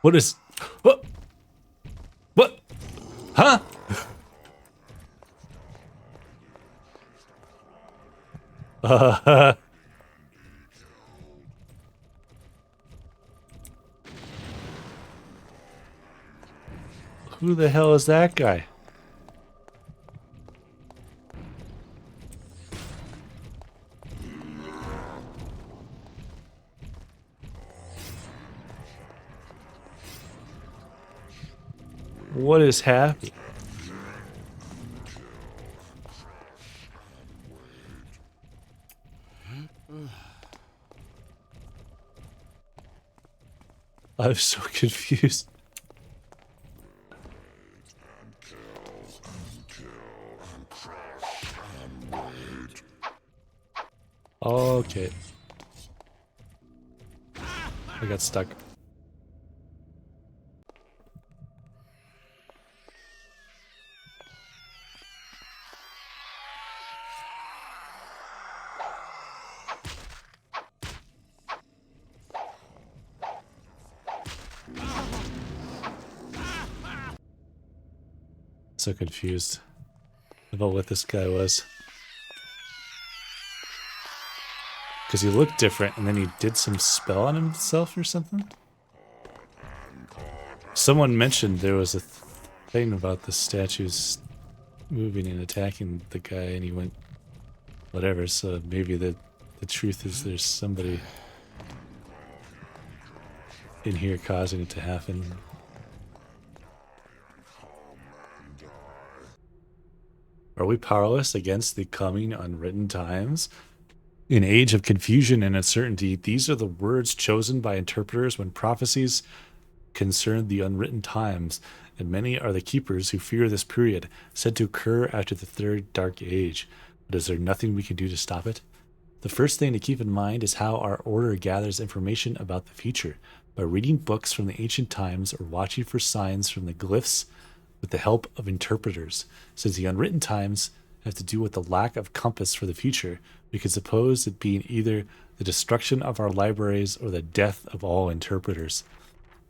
What is... What? What? Huh? Who the hell is that guy? What is happening? I'm so confused. Okay. I got stuck. So confused about what this guy was. Because he looked different and then he did some spell on himself or something? Someone mentioned there was a thing about the statues moving and attacking the guy and he went whatever, so maybe the truth is there's somebody in here causing it to happen. Are we powerless against the coming unwritten times? In age of confusion and uncertainty, these are the words chosen by interpreters when prophecies concern the unwritten times, and many are the keepers who fear this period, said to occur after the third dark age. But is there nothing we can do to stop it? The first thing to keep in mind is how our order gathers information about the future, by reading books from the ancient times or watching for signs from the glyphs with the help of interpreters. Since the unwritten times have to do with the lack of compass for the future, we could suppose it being either the destruction of our libraries or the death of all interpreters.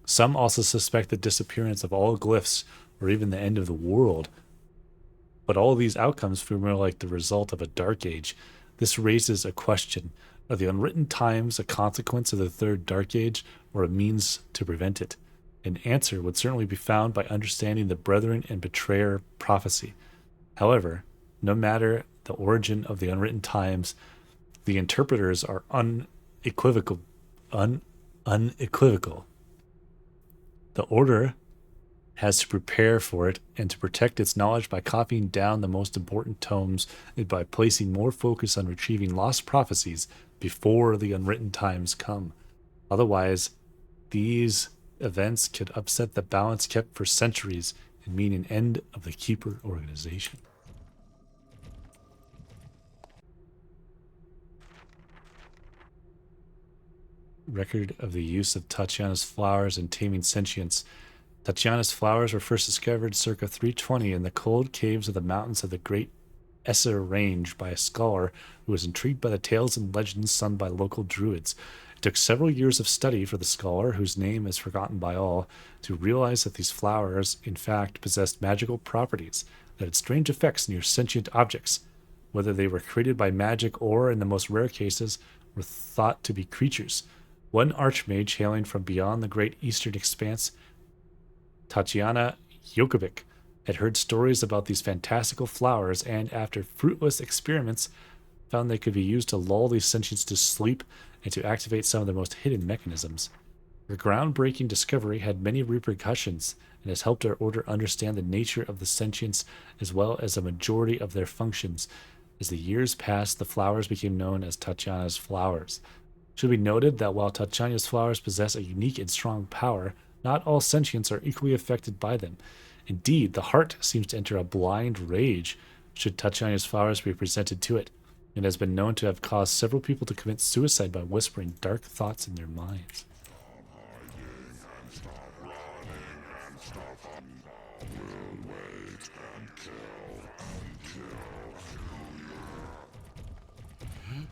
Some also suspect the disappearance of all glyphs or even the end of the world. But all these outcomes feel more like the result of a dark age. This raises a question. Are the unwritten times a consequence of the third dark age or a means to prevent it? An answer would certainly be found by understanding the brethren and betrayer prophecy. However, no matter the origin of the unwritten times, the interpreters are unequivocal. Unequivocal. The order has to prepare for it and to protect its knowledge by copying down the most important tomes and by placing more focus on retrieving lost prophecies before the unwritten times come. Otherwise, these events could upset the balance kept for centuries and mean an end of the Keeper organization. Record of the use of Tatiana's flowers in taming sentience. Tatiana's flowers were first discovered circa 320 in the cold caves of the mountains of the Great Esser Range by a scholar who was intrigued by the tales and legends sung by local druids. It took several years of study for the scholar, whose name is forgotten by all, to realize that these flowers, in fact, possessed magical properties that had strange effects near sentient objects, whether they were created by magic or, in the most rare cases, were thought to be creatures. One archmage hailing from beyond the great eastern expanse, Tatiana Jokovic, had heard stories about these fantastical flowers and, after fruitless experiments, found they could be used to lull these sentients to sleep and to activate some of their most hidden mechanisms. Her groundbreaking discovery had many repercussions and has helped our order understand the nature of the sentients as well as a majority of their functions. As the years passed, the flowers became known as Tatiana's flowers. It should be noted that while Tatiana's flowers possess a unique and strong power, not all sentients are equally affected by them. Indeed, the heart seems to enter a blind rage should Tatiana's flowers be presented to it, and has been known to have caused several people to commit suicide by whispering dark thoughts in their minds.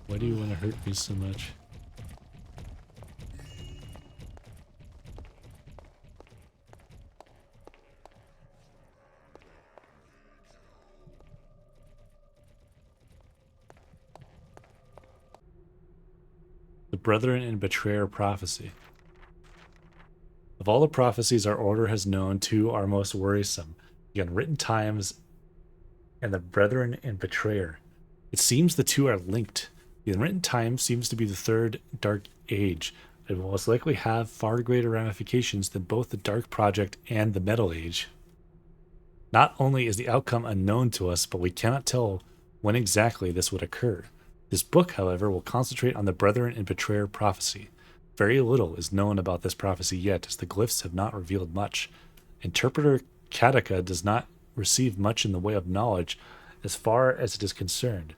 Why do you want to hurt me so much? Brethren and Betrayer prophecy. Of all the prophecies our order has known, two are most worrisome: the unwritten times and the Brethren and Betrayer. It seems the two are linked. The unwritten time seems to be the third Dark Age. It will most likely have far greater ramifications than both the Dark Project and the Metal Age. Not only is the outcome unknown to us, but we cannot tell when exactly this would occur. This book, however, will concentrate on the Brethren and Betrayer prophecy. Very little is known about this prophecy yet, as the glyphs have not revealed much. Interpreter Kataka does not receive much in the way of knowledge as far as it is concerned.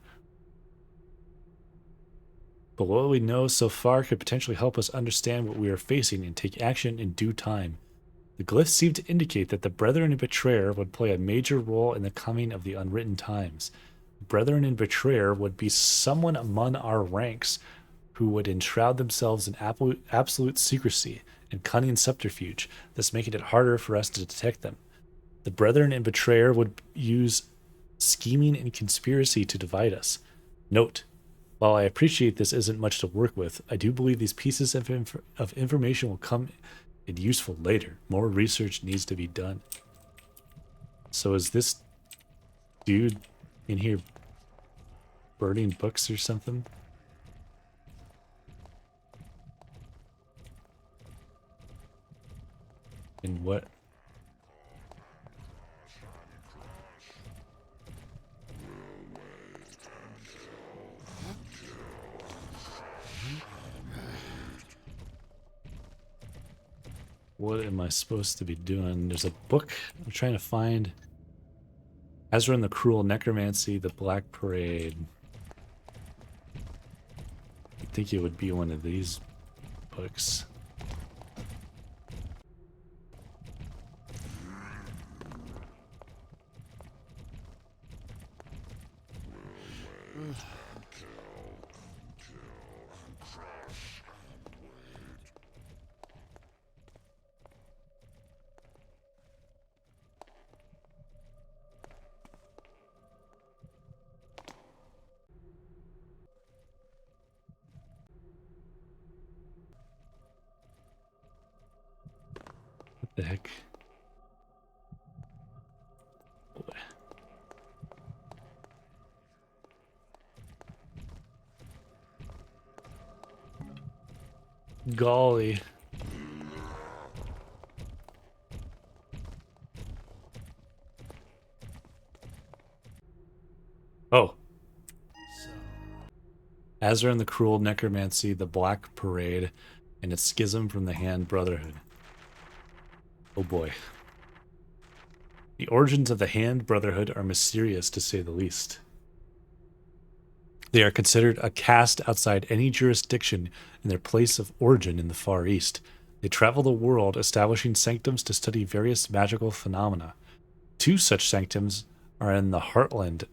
But what we know so far could potentially help us understand what we are facing and take action in due time. The glyphs seem to indicate that the Brethren and Betrayer would play a major role in the coming of the unwritten times. Brethren and Betrayer would be someone among our ranks who would enshroud themselves in absolute secrecy and cunning subterfuge, thus making it harder for us to detect them. The Brethren and Betrayer would use scheming and conspiracy to divide us. Note, while I appreciate this isn't much to work with, I do believe these pieces of information will come in useful later. More research needs to be done. So is this dude in here burning books or something? And what? What am I supposed to be doing? There's a book I'm trying to find. Azran the Cruel, Necromancy, the Black Parade. I think it would be one of these books. What the heck? Boy. Golly. Oh. Azran the Cruel, Necromancy, the Black Parade, and its schism from the Hand Brotherhood. Oh boy. The origins of the Hand Brotherhood are mysterious, to say the least. They are considered a caste outside any jurisdiction in their place of origin in the Far East. They travel the world, establishing sanctums to study various magical phenomena. Two such sanctums are in the Heartland,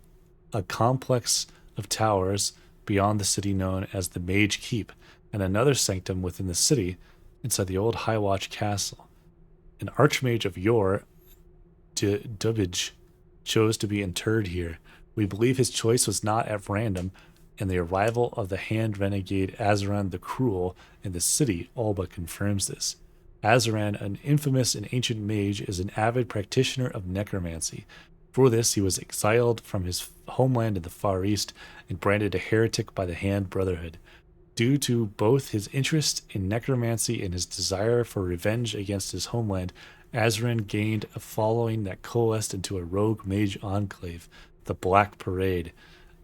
a complex of towers beyond the city known as the Mage Keep, and another sanctum within the city, inside the old Highwatch Castle. An archmage of yore, Dubbage, chose to be interred here. We believe his choice was not at random, and the arrival of the hand renegade Azaran the Cruel in the city all but confirms this. Azaran, an infamous and ancient mage, is an avid practitioner of necromancy. For this, he was exiled from his homeland in the Far East and branded a heretic by the Hand Brotherhood. Due to both his interest in necromancy and his desire for revenge against his homeland, Azaran gained a following that coalesced into a rogue mage enclave, the Black Parade.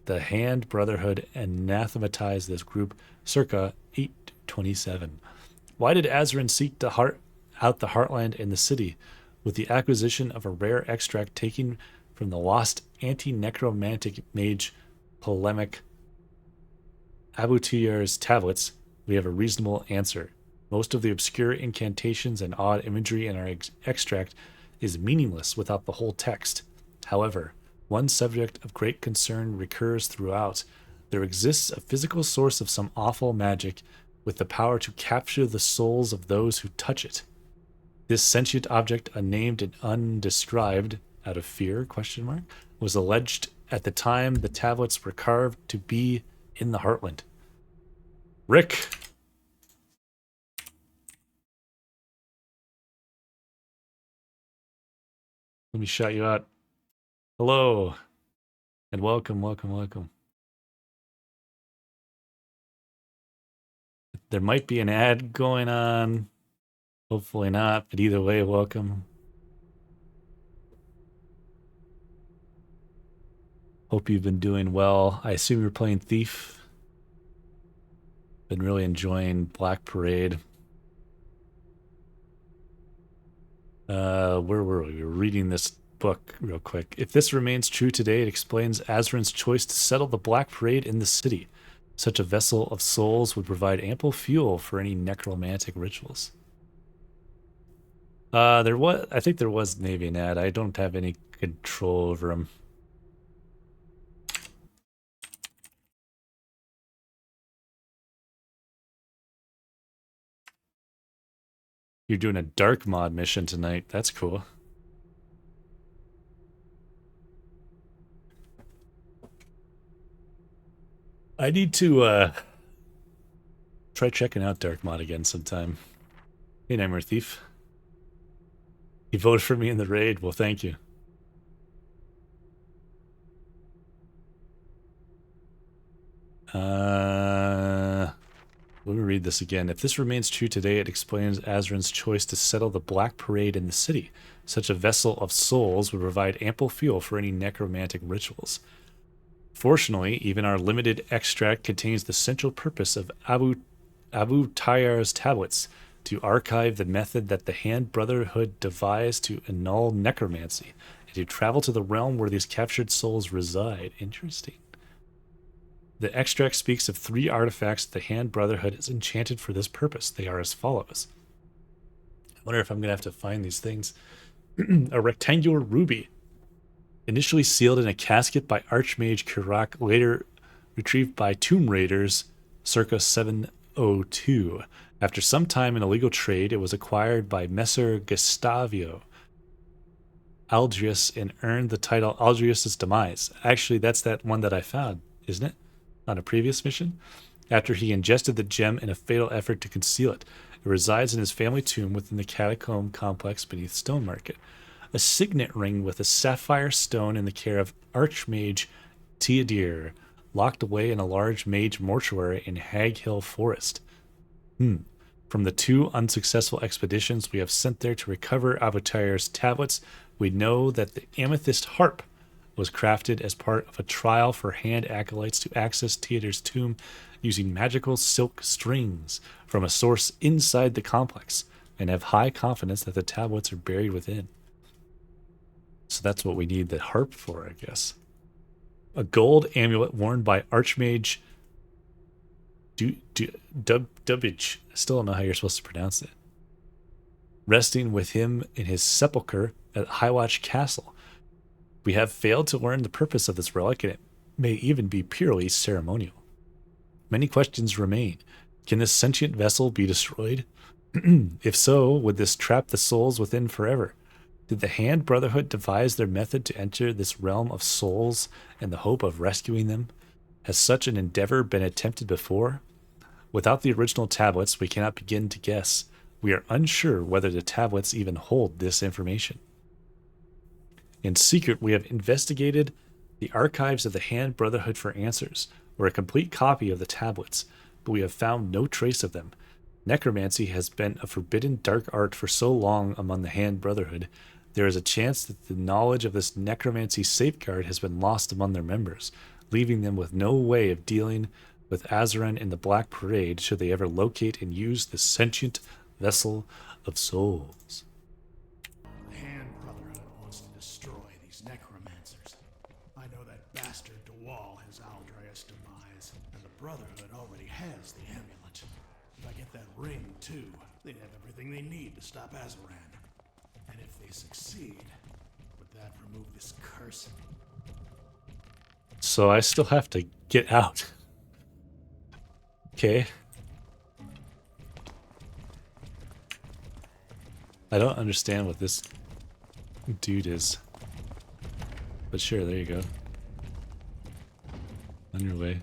The Hand Brotherhood anathematized this group circa 827. Why did Azaran seek to out the Heartland and the city? With the acquisition of a rare extract taken from the lost anti-necromantic mage polemic Abutiyar's tablets, we have a reasonable answer. Most of the obscure incantations and odd imagery in our extract is meaningless without the whole text. However, one subject of great concern recurs throughout. There exists a physical source of some awful magic with the power to capture the souls of those who touch it. This sentient object, unnamed and undescribed, out of fear, was alleged at the time the tablets were carved to be in the Heartland. Rick, Let me shout you out. Hello, and welcome, welcome, welcome. There might be an ad going on. Hopefully not, but either way, welcome. Hope you've been doing well. I assume you're playing Thief. Been really enjoying Black Parade. Where were we? We were reading this book real quick. If this remains true today, it explains Azran's choice to settle the Black Parade in the city. Such a vessel of souls would provide ample fuel for any necromantic rituals. I think there was maybe an ad. I don't have any control over them. You're doing a dark mod mission tonight. That's cool. I need to try checking out dark mod again sometime. Hey, Nightmare Thief. You voted for me in the raid. Well, thank you. Let me read this again. If this remains true today, it explains Azran's choice to settle the Black Parade in the city. Such a vessel of souls would provide ample fuel for any necromantic rituals. Fortunately, even our limited extract contains the central purpose of Abu Tayyar's tablets, to archive the method that the Hand Brotherhood devised to annul necromancy, and to travel to the realm where these captured souls reside. Interesting. The extract speaks of 3 artifacts the Hand Brotherhood is enchanted for this purpose. They are as follows. I wonder if I'm going to have to find these things. A rectangular ruby, initially sealed in a casket by Archmage Kirak, later retrieved by Tomb Raiders circa 702. After some time in illegal trade, it was acquired by Messer Gustavio Aldrius and earned the title Aldrius's Demise. Actually, that's that one that I found, isn't it? On a previous mission, after he ingested the gem in a fatal effort to conceal it. It resides in his family tomb within the catacomb complex beneath Stone Market. A signet ring with a sapphire stone in the care of Archmage Teodir, locked away in a large mage mortuary in Hag Hill Forest. From the 2 unsuccessful expeditions we have sent there to recover Abutar's tablets, we know that the amethyst harp was crafted as part of a trial for hand acolytes to access Teodir's tomb using magical silk strings from a source inside the complex, and have high confidence that the tablets are buried within. So that's what we need the harp for, I guess. A gold amulet worn by Archmage Dubbage. I still don't know how you're supposed to pronounce it. Resting with him in his sepulchre at Highwatch Castle. We have failed to learn the purpose of this relic, and it may even be purely ceremonial. Many questions remain. Can this sentient vessel be destroyed? If so, would this trap the souls within forever? Did the Hand Brotherhood devise their method to enter this realm of souls in the hope of rescuing them? Has such an endeavor been attempted before? Without the original tablets, we cannot begin to guess. We are unsure whether the tablets even hold this information. In secret, we have investigated the archives of the Hand Brotherhood for answers, or a complete copy of the tablets, but we have found no trace of them. Necromancy has been a forbidden dark art for so long among the Hand Brotherhood. There is a chance that the knowledge of this necromancy safeguard has been lost among their members, leaving them with no way of dealing with Azran in the Black Parade should they ever locate and use this sentient vessel of souls. The Hand Brotherhood wants to destroy these necromancers. I know that bastard DeWall has Aldrius' demise, and the Brotherhood already has the amulet. If I get that ring, too, they'd have everything they need to stop Azaran. And if they succeed, would that remove this curse? So I still have to get out. Okay. I don't understand what this dude is. But sure, there you go. On your way.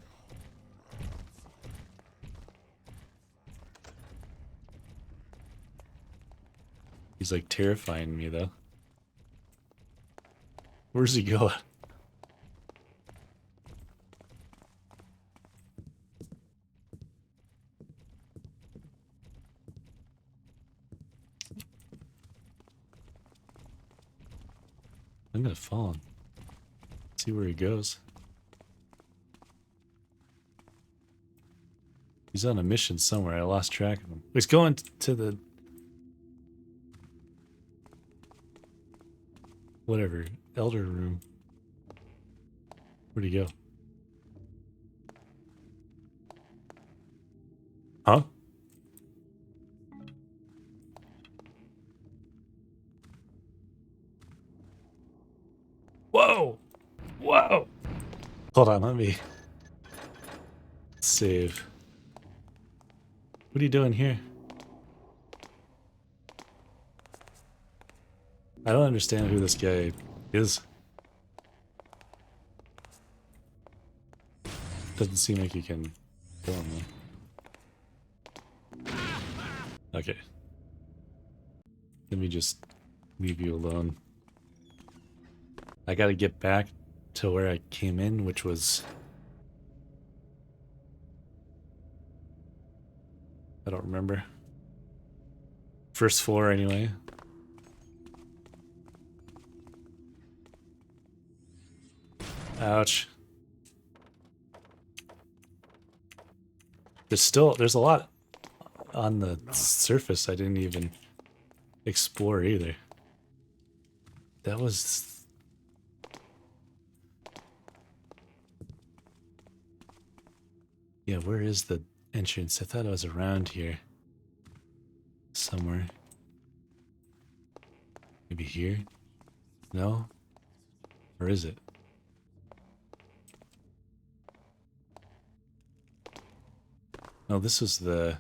He's like terrifying me though. Where's he going? I'm gonna follow him. See where he goes. He's on a mission somewhere. I lost track of him. He's going to the... whatever. Elder room. Where'd he go? Huh? Whoa! Whoa! Hold on, let me save. What are you doing here? I don't understand who this guy is. Doesn't seem like you can kill him though. Okay. Let me just leave you alone. I gotta get back to where I came in, which was... I don't remember. First floor anyway. Ouch. There's a lot on the surface I didn't even explore either. That was... yeah, where is the entrance? I thought it was around here. Somewhere. Maybe here? No? Or is it? No, this was the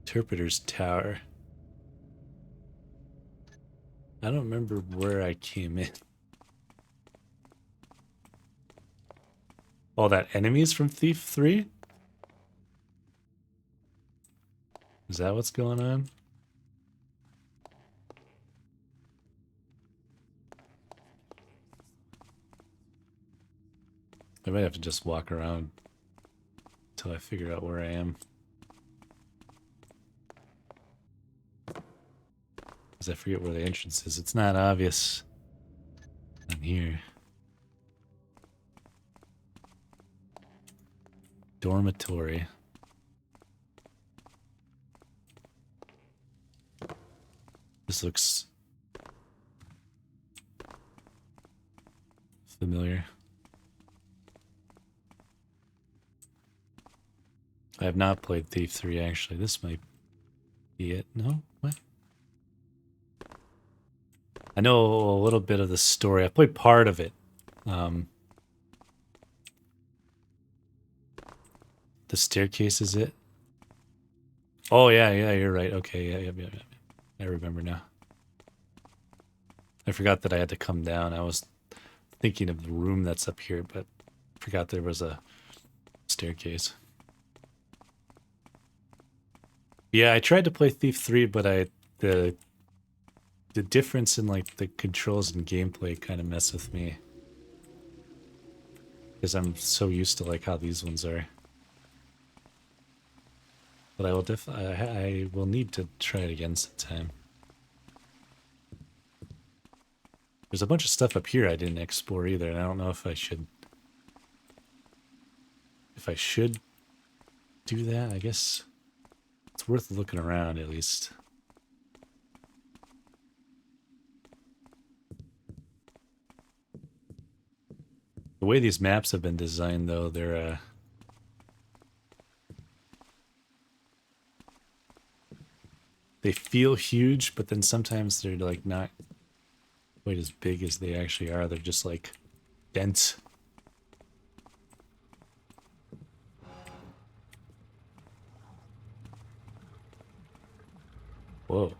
Interpreter's Tower. I don't remember where I came in. Oh, that enemies from Thief 3? Is that what's going on? I might have to just walk around until I figure out where I am. Because I forget where the entrance is. It's not obvious on here. Dormitory. This looks familiar. I have not played Thief 3 actually. This might be it. No? What? I know a little bit of the story. I played part of it. The staircase is it? Oh yeah, you're right. Okay, yeah. I remember now. I forgot that I had to come down. I was thinking of the room that's up here, but forgot there was a staircase. Yeah, I tried to play Thief 3, but the difference in like the controls and gameplay kind of mess with me. Because I'm so used to like how these ones are. But I will I will need to try it again sometime. There's a bunch of stuff up here I didn't explore either, and I don't know if I should do that. I guess it's worth looking around at least. The way these maps have been designed though, they're they feel huge, but then sometimes they're like not quite as big as they actually are. They're just like dense. Whoa.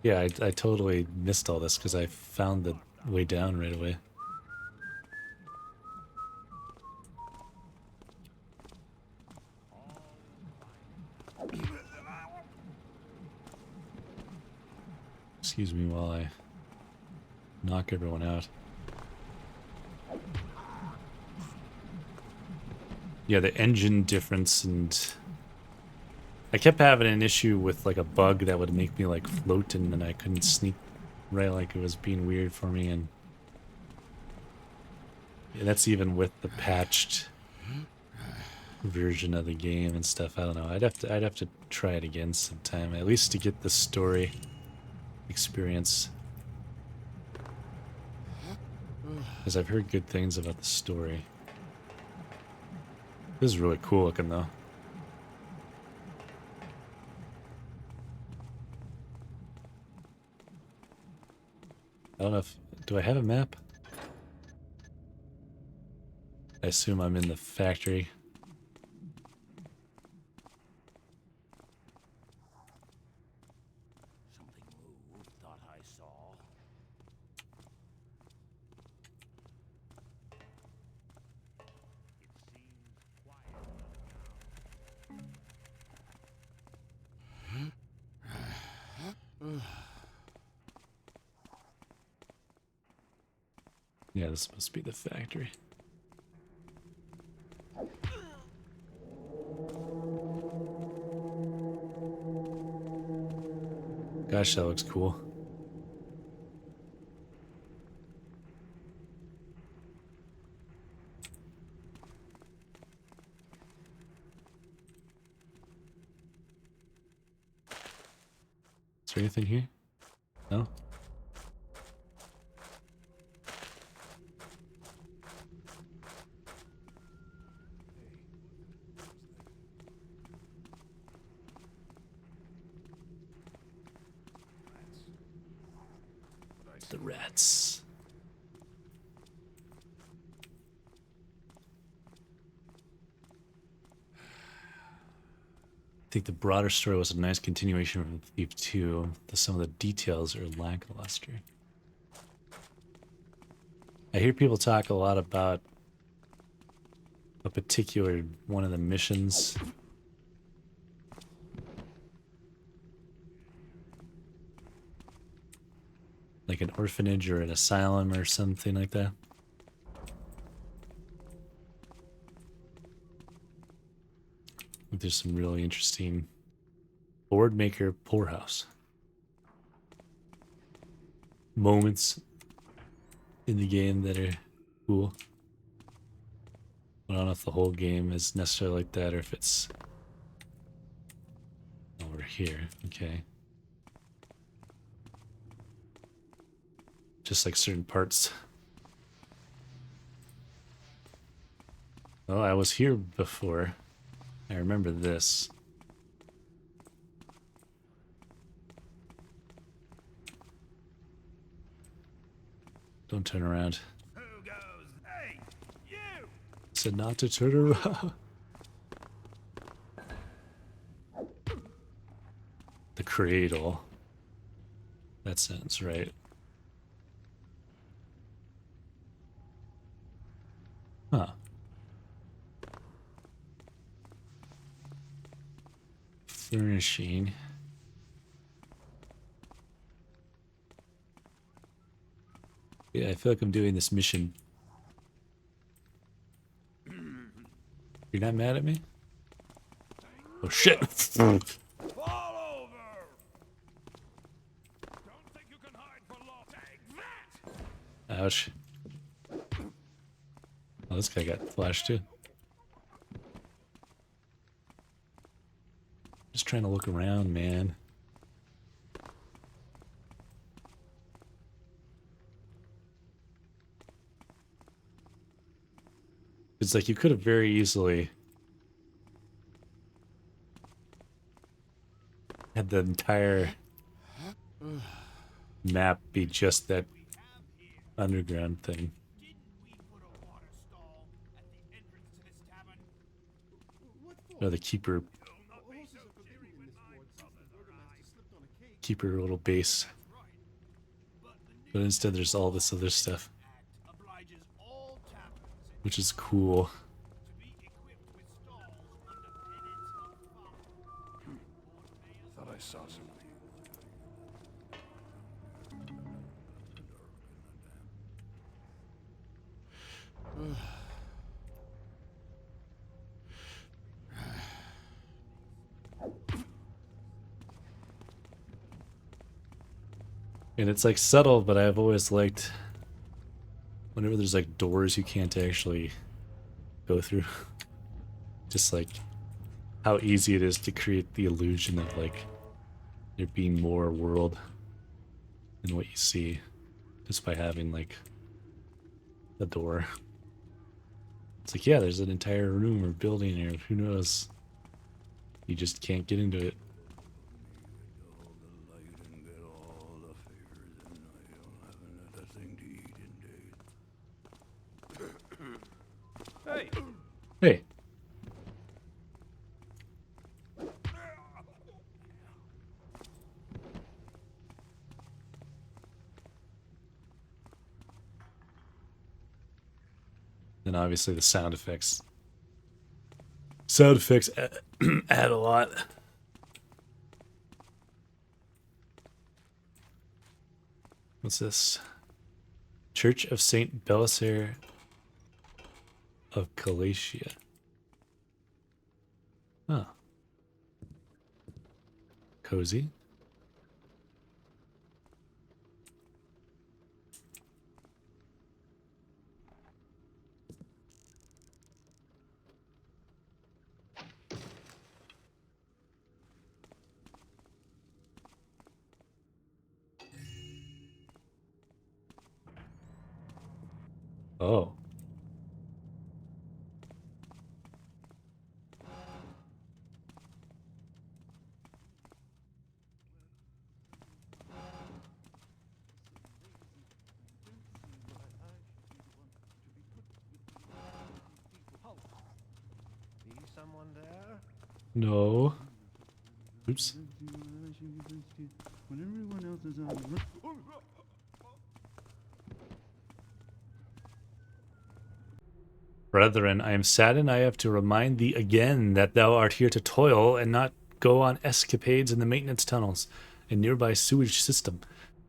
Yeah, I totally missed all this because I found the way down right away. Excuse me while I knock everyone out. Yeah, the engine difference, and I kept having an issue with like a bug that would make me like float, and then I couldn't sneak right, like it was being weird for me. And yeah, that's even with the patched version of the game and stuff. I don't know. I'd have to try it again sometime, at least to get the story experience, because I've heard good things about the story. This is really cool looking though. I don't know if... do I have a map? I assume I'm in the factory. Something moved, thought I saw. It seems quiet. Yeah, this must be the factory. Gosh, that looks cool. Is there anything here? No? The rats. I think the broader story was a nice continuation from Thief 2, though some of the details are lackluster. I hear people talk a lot about a particular one of the missions. Like an orphanage or an asylum or something like that. I think there's some really interesting board maker poorhouse moments in the game that are cool. I don't know if the whole game is necessarily like that or if it's over here. Okay. Just like certain parts. Oh, I was here before. I remember this. Don't turn around. Who goes? Hey, you! Said not to turn around. The cradle. That sounds right. Huh. Furnishing. Yeah, I feel like I'm doing this mission. You're not mad at me? Oh shit! Fall over! Don't think you can hide for long. Take that! Ouch. Oh, this guy got flashed too. Just trying to look around, man. It's like you could have very easily had the entire map be just that underground thing. Didn't we put a water stall at the entrance to this tavern? Or the keeper little base. But instead there's all this other stuff, Obliges all taverns which is cool. to be equipped with stalls under penance of fine. Thought I saw somebody. And it's like subtle, but I've always liked whenever there's like doors you can't actually go through. Just like how easy it is to create the illusion of like there being more world than what you see just by having like a door. It's like, yeah, there's an entire room or building here. Who knows? You just can't get into it. Hey! Hey. Then obviously the sound effects. Sound effects add a lot. What's this? Church of Saint Belisar of Galatia. Oh. Cozy. Oh. Be someone there? No. Oops. Brethren, I am saddened I have to remind thee again that thou art here to toil and not go on escapades in the maintenance tunnels and nearby sewage system.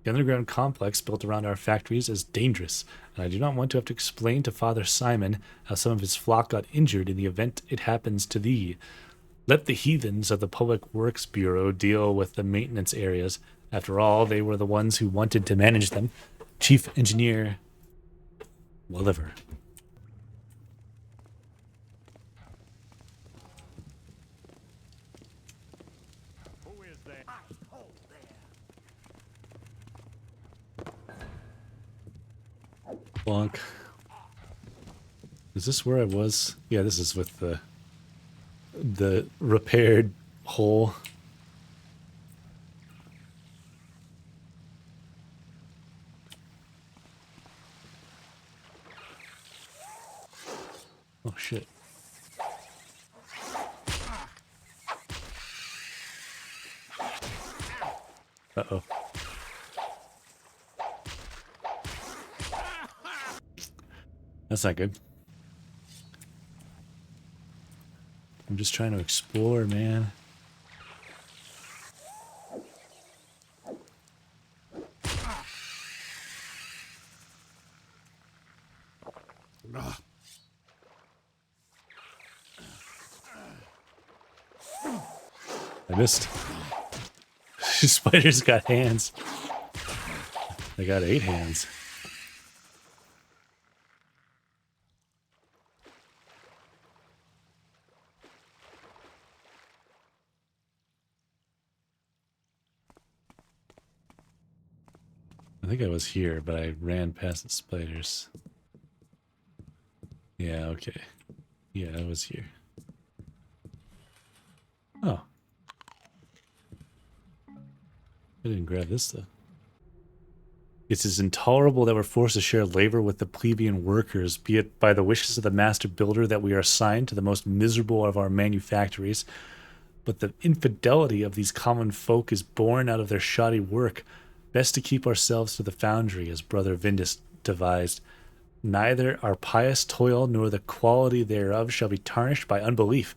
The underground complex built around our factories is dangerous, and I do not want to have to explain to Father Simon how some of his flock got injured in the event it happens to thee. Let the heathens of the Public Works Bureau deal with the maintenance areas. After all, they were the ones who wanted to manage them. Chief Engineer Welliver. Bonk. Is this where I was? Yeah, this is with the repaired hole. Oh shit. Uh-oh. That's not good. I'm just trying to explore, man. I missed. Spiders got hands. They got 8 hands. I think I was here, but I ran past the spiders. Yeah, okay. Yeah, I was here. Oh. I didn't grab this, though. It is intolerable that we're forced to share labor with the plebeian workers, be it by the wishes of the master builder that we are assigned to the most miserable of our manufactories. But the infidelity of these common folk is born out of their shoddy work. Best to keep ourselves to the foundry, as Brother Vindus devised. Neither our pious toil nor the quality thereof shall be tarnished by unbelief.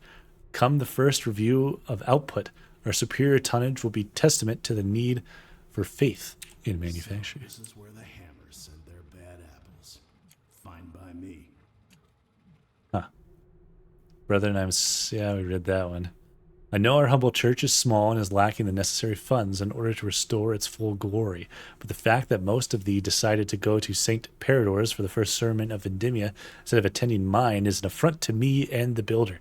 Come the first review of output, our superior tonnage will be testament to the need for faith in manufacturing. So this is where the hammers send their bad apples. Fine by me. Huh. Brethren, yeah, we read that one. I know our humble church is small and is lacking the necessary funds in order to restore its full glory, but the fact that most of thee decided to go to St. Peridor's for the first sermon of Vendimia instead of attending mine is an affront to me and the builder.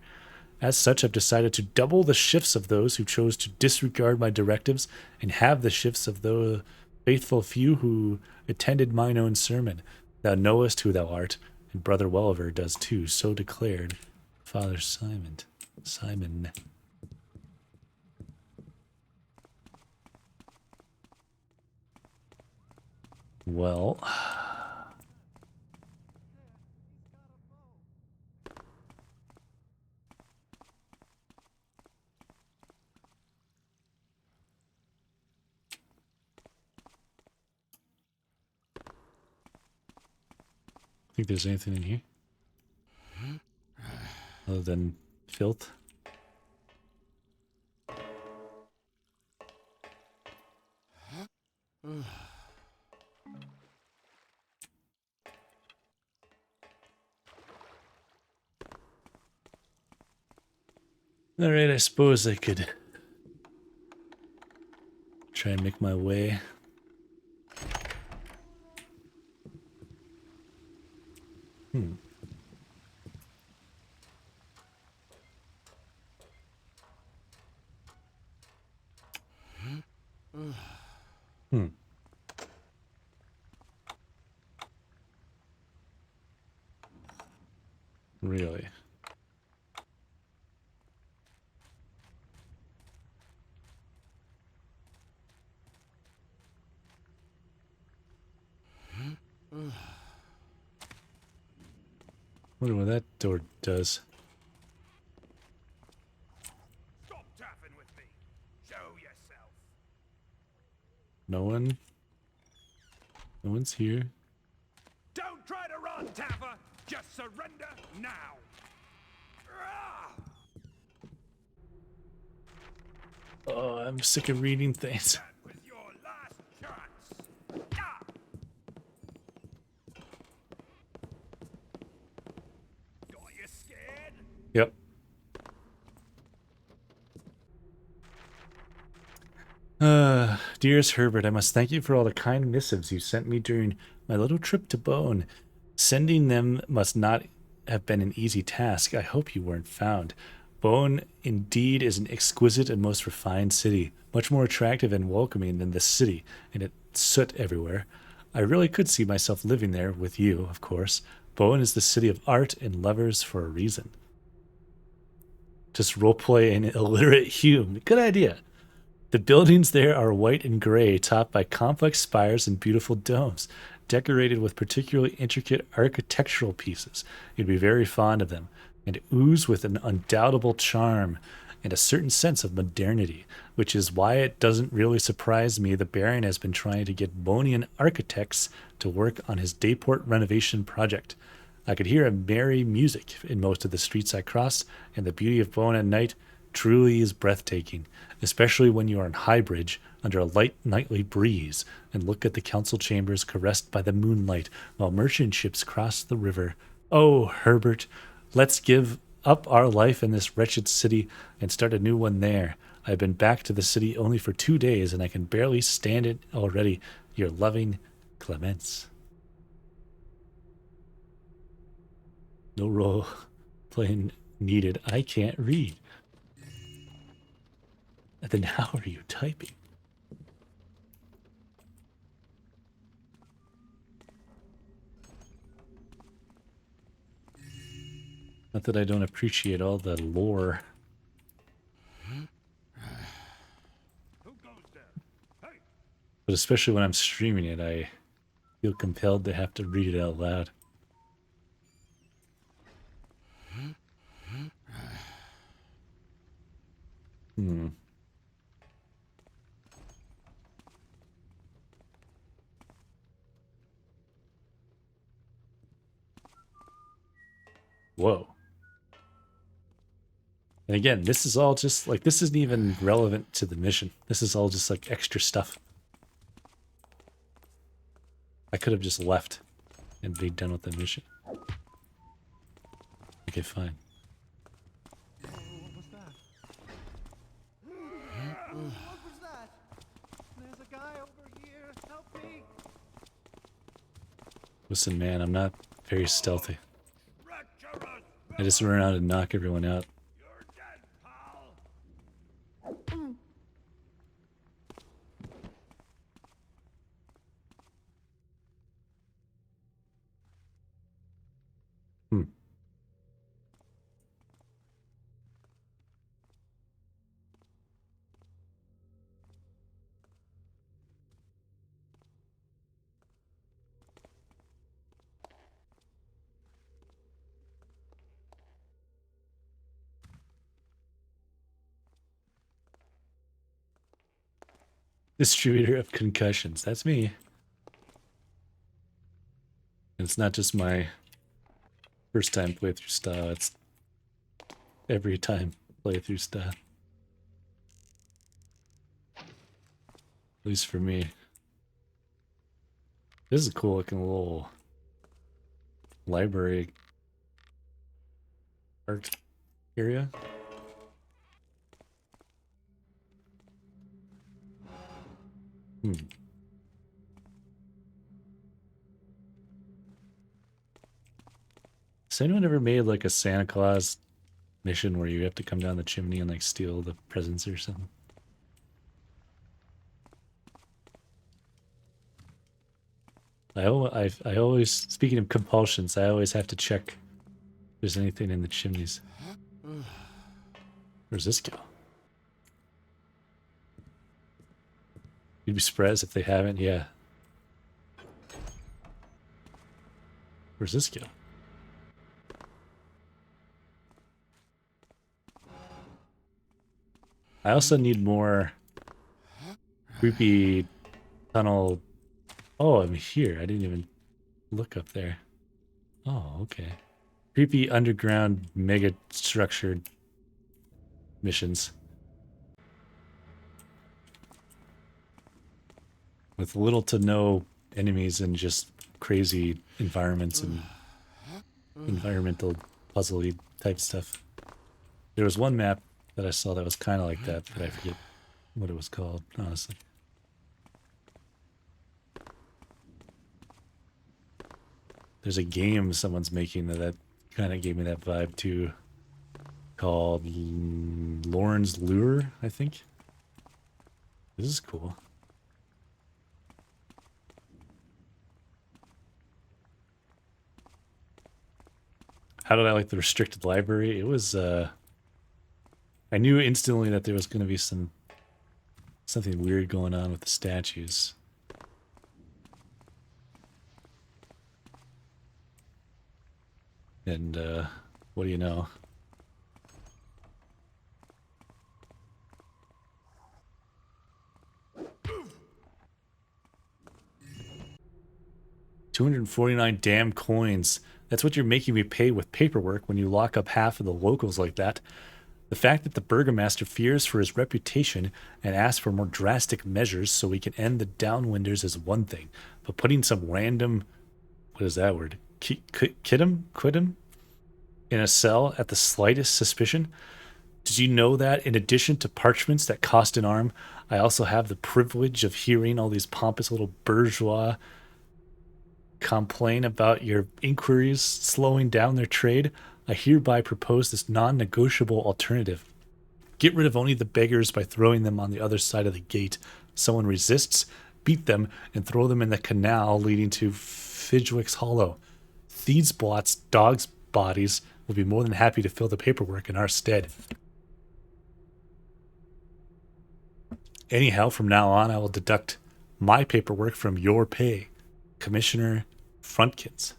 As such, I've decided to double the shifts of those who chose to disregard my directives and halve the shifts of the faithful few who attended mine own sermon. Thou knowest who thou art, and Brother Welliver does too, so declared Father Simon. Simon. Well, think there's anything in here other than filth. All right, I suppose I could try and make my way. Hmm. Hmm. Really? Wonder what that door does. Stop tapping with me. Show yourself. No one? No one's here. Don't try to run, Tapper. Just surrender now. Ah! Oh, I'm sick of reading things. That was your last chance. Ah! Got you scared? Yep. Dearest Herbert, I must thank you for all the kind missives you sent me during my little trip to Bone. Sending them must not have been an easy task. I hope you weren't found. Bone indeed is an exquisite and most refined city, much more attractive and welcoming than this city, and its soot everywhere. I really could see myself living there, with you, of course. Bone is the city of art and lovers for a reason. Just roleplay an illiterate Hume. Good idea. The buildings there are white and gray, topped by complex spires and beautiful domes, decorated with particularly intricate architectural pieces. You'd be very fond of them, and ooze with an undoubtable charm and a certain sense of modernity, which is why it doesn't really surprise me the Baron has been trying to get Bonian architects to work on his Dayport renovation project. I could hear a merry music in most of the streets I crossed, and the beauty of Bone at night truly is breathtaking, especially when you are in Highbridge under a light nightly breeze and look at the council chambers caressed by the moonlight while merchant ships cross the river. Oh, Herbert, let's give up our life in this wretched city and start a new one there. I've been back to the city only for 2 days and I can barely stand it already. Your loving Clemence. No role playing needed. I can't read. Then how are you typing? Not that I don't appreciate all the lore. But especially when I'm streaming it, I feel compelled to have to read it out loud. Hmm. Whoa. And again, this is all just like, this isn't even relevant to the mission. This is all just like extra stuff. I could have just left and be done with the mission. Okay, fine. Listen, man, I'm not very stealthy. I just run around and knock everyone out. You're dead, pal. Hmm. Distributor of concussions. That's me. And it's not just my first time playthrough style, it's every time playthrough style. At least for me. This is a cool looking little library art area. Hmm. Has anyone ever made like a Santa Claus mission where you have to come down the chimney and like steal the presents or something? I always, speaking of compulsions, I always have to check if there's anything in the chimneys. Where's this go? You'd be surprised if they haven't, yeah. Where's this go? I also need more creepy tunnel. Oh, I'm here. I didn't even look up there. Oh, okay. Creepy underground mega structured missions. With little to no enemies and just crazy environments and environmental puzzly type stuff. There was one map that I saw that was kind of like that, but I forget what it was called, honestly. There's a game someone's making that kind of gave me that vibe too, called Lauren's Lure, I think. This is cool. How did I like the restricted library? It was, I knew instantly that there was going to be something weird going on with the statues. And, what do you know? $249 damn coins. That's what you're making me pay with paperwork when you lock up half of the locals like that. The fact that the burgomaster fears for his reputation and asks for more drastic measures so we can end the downwinders is one thing, but putting some random, what is that word? Quit him in a cell at the slightest suspicion? Did you know that in addition to parchments that cost an arm, I also have the privilege of hearing all these pompous little bourgeois complain about your inquiries slowing down their trade? I hereby propose this non-negotiable alternative. Get rid of only the beggars by throwing them on the other side of the gate. Someone resists, beat them, and throw them in the canal leading to Fidgwick's Hollow. Thieves' blots, dogs' bodies will be more than happy to fill the paperwork in our stead. Anyhow, from now on, I will deduct my paperwork from your pay. Commissioner Frontkins.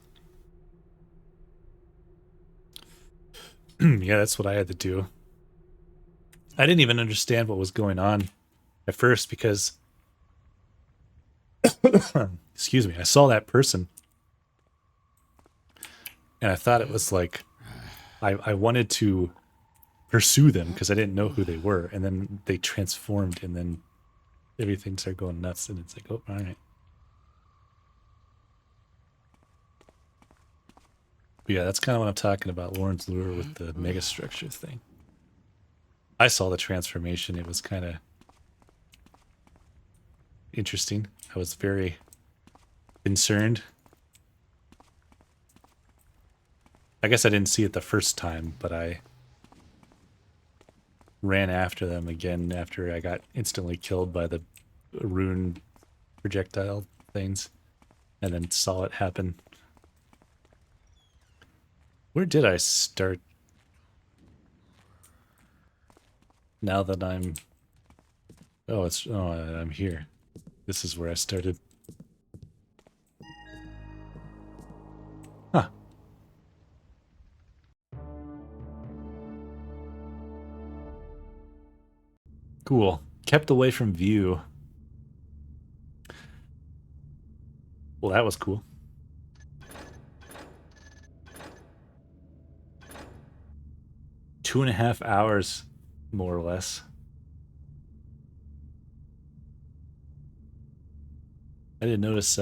Yeah, that's what I had to do. I didn't even understand what was going on at first because, excuse me, I saw that person and I thought it was like, I wanted to pursue them because I didn't know who they were, and then they transformed and then everything started going nuts and it's like, oh, all right. But yeah, that's kind of what I'm talking about, Lauren's Lure with the megastructure thing. I saw the transformation. It was kind of interesting. I was very concerned. I guess I didn't see it the first time, but I ran after them again after I got instantly killed by the rune projectile things, and then saw it happen. Where did I start? Now that I'm... Oh, I'm here. This is where I started. Huh. Cool. Kept away from view. Well, that was cool. Two and a half hours, more or less. I didn't notice